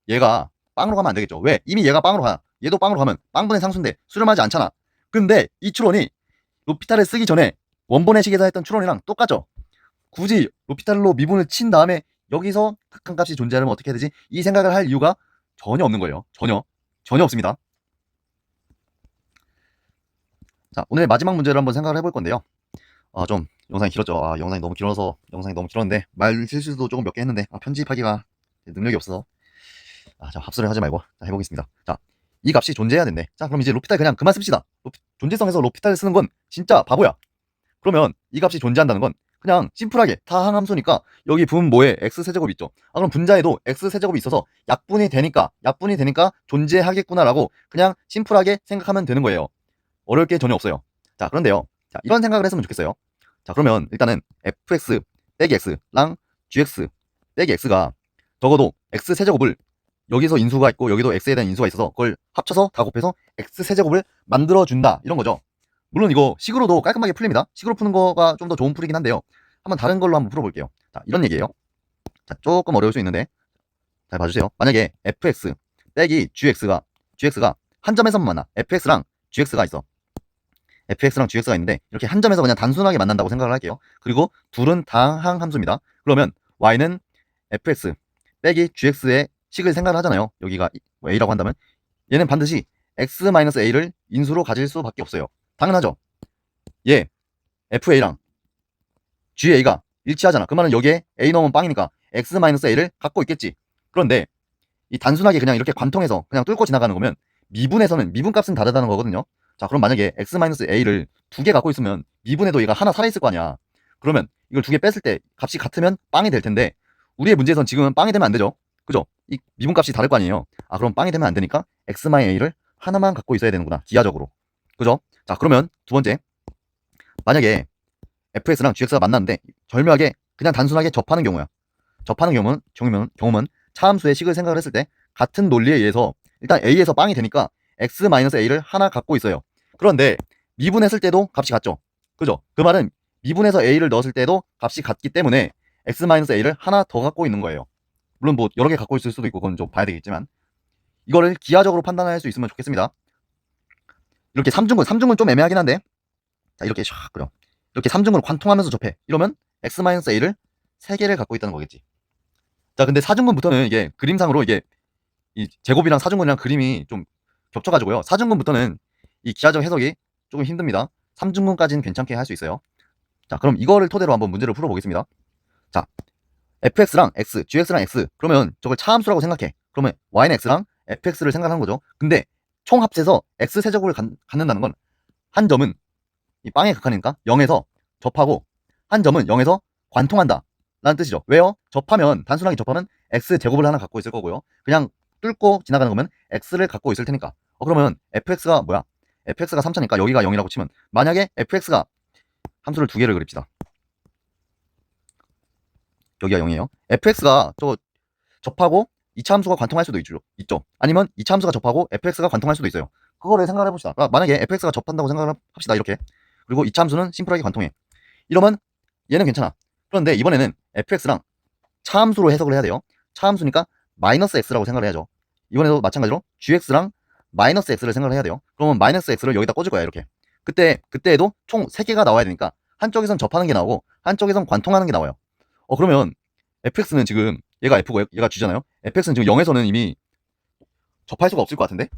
얘가 빵으로 가면 안 되겠죠. 왜? 이미 얘가 빵으로 가. 얘도 빵으로 가면 빵분의 상수인데 수렴하지 않잖아. 근데 이 추론이 로피탈을 쓰기 전에 원본의 식에서 했던 추론이랑 똑같죠. 굳이 로피탈로 미분을 친 다음에 여기서 극한값이 존재하려면 어떻게 해야 되지? 이 생각을 할 이유가 전혀 없는 거예요. 전혀 없습니다. 자, 오늘 마지막 문제를 한번 생각을 해볼 건데요. 좀 영상이 길었죠. 영상이 너무 길어서 영상이 너무 길었는데 말 실수도 조금 몇 개 했는데 편집하기가 능력이 없어서 자, 합수를 하지 말고 해보겠습니다. 자, 이 값이 존재해야 된대. 자, 그럼 이제 로피탈 그냥 그만 씁시다. 존재성에서 로피탈을 쓰는 건 진짜 바보야. 그러면 이 값이 존재한다는 건 그냥 심플하게 다항 함수니까 여기 분모에 x세제곱이 있죠. 그럼 분자에도 x세제곱이 있어서 약분이 되니까 존재하겠구나라고 그냥 심플하게 생각하면 되는 거예요. 어려울 게 전혀 없어요. 자, 그런데요. 자, 이런 생각을 했으면 좋겠어요. 자, 그러면 일단은 fx 빼기 x랑 gx 빼기 x가 적어도 x세제곱을 여기서 인수가 있고 여기도 x에 대한 인수가 있어서 그걸 합쳐서 다 곱해서 x세제곱을 만들어준다 이런 거죠. 물론 이거 식으로도 깔끔하게 풀립니다. 식으로 푸는 거가 좀 더 좋은 풀이긴 한데요. 한번 다른 걸로 한번 풀어볼게요. 자, 이런 얘기예요. 자, 조금 어려울 수 있는데 잘 봐주세요. 만약에 fx 빼기 gx가 한 점에서만 만나. fx랑 gx가 있어. fx랑 gx가 있는데 이렇게 한 점에서 그냥 단순하게 만난다고 생각을 할게요. 그리고 둘은 다항 함수입니다. 그러면 y는 fx 빼기 gx의 식을 생각을 하잖아요. 여기가 a라고 한다면 얘는 반드시 x-a를 인수로 가질 수밖에 없어요. 당연하죠. 얘 fa랑 ga가 일치하잖아. 그 말은 여기에 a 넣으면 빵이니까 x-a를 갖고 있겠지. 그런데 이 단순하게 그냥 이렇게 관통해서 그냥 뚫고 지나가는 거면 미분에서는 미분값은 다르다는 거거든요. 자, 그럼 만약에 x-a를 두 개 갖고 있으면 미분에도 얘가 하나 살아있을 거 아니야. 그러면 이걸 두 개 뺐을 때 값이 같으면 빵이 될 텐데 우리의 문제에선 지금은 빵이 되면 안 되죠. 그죠? 이 미분값이 다를 거 아니에요. 그럼 빵이 되면 안 되니까 x-a를 하나만 갖고 있어야 되는구나. 기하적으로. 그죠? 자, 그러면 두 번째. 만약에 fx랑 gx가 만났는데 절묘하게 그냥 단순하게 접하는 경우야. 접하는 경우면 차함수의 식을 생각을 했을 때 같은 논리에 의해서 일단 a에서 빵이 되니까 x-a를 하나 갖고 있어요. 그런데 미분했을 때도 값이 같죠. 그죠? 그 말은 미분해서 a를 넣었을 때도 값이 같기 때문에 x-a를 하나 더 갖고 있는 거예요. 물론 뭐 여러 개 갖고 있을 수도 있고 그건 좀 봐야 되겠지만 이거를 기하적으로 판단할 수 있으면 좋겠습니다. 이렇게 3중근 좀 애매하긴 한데 자, 이렇게 샥 그려. 이렇게 3중근을 관통하면서 접해. 이러면 x-a를 3개를 갖고 있다는 거겠지. 자, 근데 4중근부터는 이게 그림상으로 이게 이 제곱이랑 4중근이랑 그림이 좀 겹쳐가지고요. 4중근부터는 이 기하적 해석이 조금 힘듭니다. 3중근까지는 괜찮게 할 수 있어요. 자, 그럼 이거를 토대로 한번 문제를 풀어보겠습니다. 자, fx랑 x, gx랑 x 그러면 저걸 차함수라고 생각해. 그러면 y는 x랑 fx를 생각하는 거죠. 근데 총 합해서 x세제곱을 갖는다는 건 한 점은 이 빵의 극한이니까 0에서 접하고 한 점은 0에서 관통한다 라는 뜻이죠. 왜요? 단순하게 접하면 x제곱을 하나 갖고 있을 거고요. 그냥 뚫고 지나가는 거면 x를 갖고 있을 테니까. 그러면 fx가 뭐야? fx가 3차니까 여기가 0이라고 치면 만약에 fx가 함수를 두 개를 그립시다. 여기가 0이에요. fx가 저 접하고 2차 함수가 관통할 수도 있죠. 아니면 2차 함수가 접하고 fx가 관통할 수도 있어요. 그거를 생각을 해봅시다. 만약에 fx가 접한다고 생각을 합시다. 이렇게. 그리고 2차 함수는 심플하게 관통해. 이러면 얘는 괜찮아. 그런데 이번에는 fx랑 차함수로 해석을 해야 돼요. 차함수니까 마이너스 x라고 생각을 해야죠. 이번에도 마찬가지로 gx랑 마이너스 x를 생각을 해야 돼요. 그러면 마이너스 x를 여기다 꽂을 거야. 이렇게. 그때에도 총 3개가 나와야 되니까 한쪽에선 접하는 게 나오고 한쪽에선 관통하는 게 나와요. 그러면 fx는 지금 얘가 f고 얘가 g잖아요. fx는 지금 0에서는 이미 접할 수가 없을 것 같은데?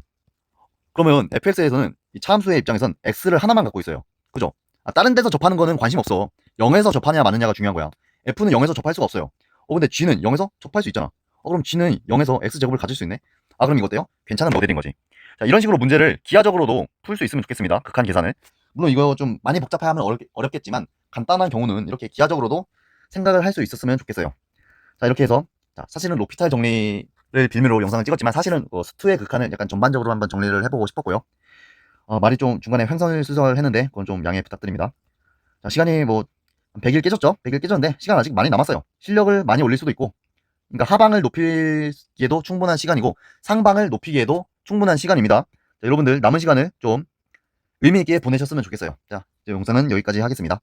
그러면 fx에서는 이 차함수의 입장에선 x를 하나만 갖고 있어요. 그죠? 다른 데서 접하는 거는 관심 없어. 0에서 접하느냐 마느냐가 중요한 거야. f는 0에서 접할 수가 없어요. 근데 g는 0에서 접할 수 있잖아. 그럼 g는 0에서 x제곱을 가질 수 있네? 그럼 이거 어때요? 괜찮은 모델인 거지. 자, 이런 식으로 문제를 기하적으로도 풀 수 있으면 좋겠습니다. 극한 계산을. 물론 이거 좀 많이 복잡하면 어렵겠지만 간단한 경우는 이렇게 기하적으로도 생각을 할 수 있었으면 좋겠어요. 자, 이렇게 해서 사실은 로피탈 정리를 빌미로 영상을 찍었지만 사실은 스투의 극한을 약간 전반적으로 한번 정리를 해보고 싶었고요. 말이 좀 중간에 횡설수설 했는데 그건 좀 양해 부탁드립니다. 자, 시간이 뭐 100일 깨졌죠? 100일 깨졌는데 시간 아직 많이 남았어요. 실력을 많이 올릴 수도 있고 그러니까 하방을 높이기에도 충분한 시간이고 상방을 높이기에도 충분한 시간입니다. 자, 여러분들 남은 시간을 좀 의미 있게 보내셨으면 좋겠어요. 자, 이제 영상은 여기까지 하겠습니다.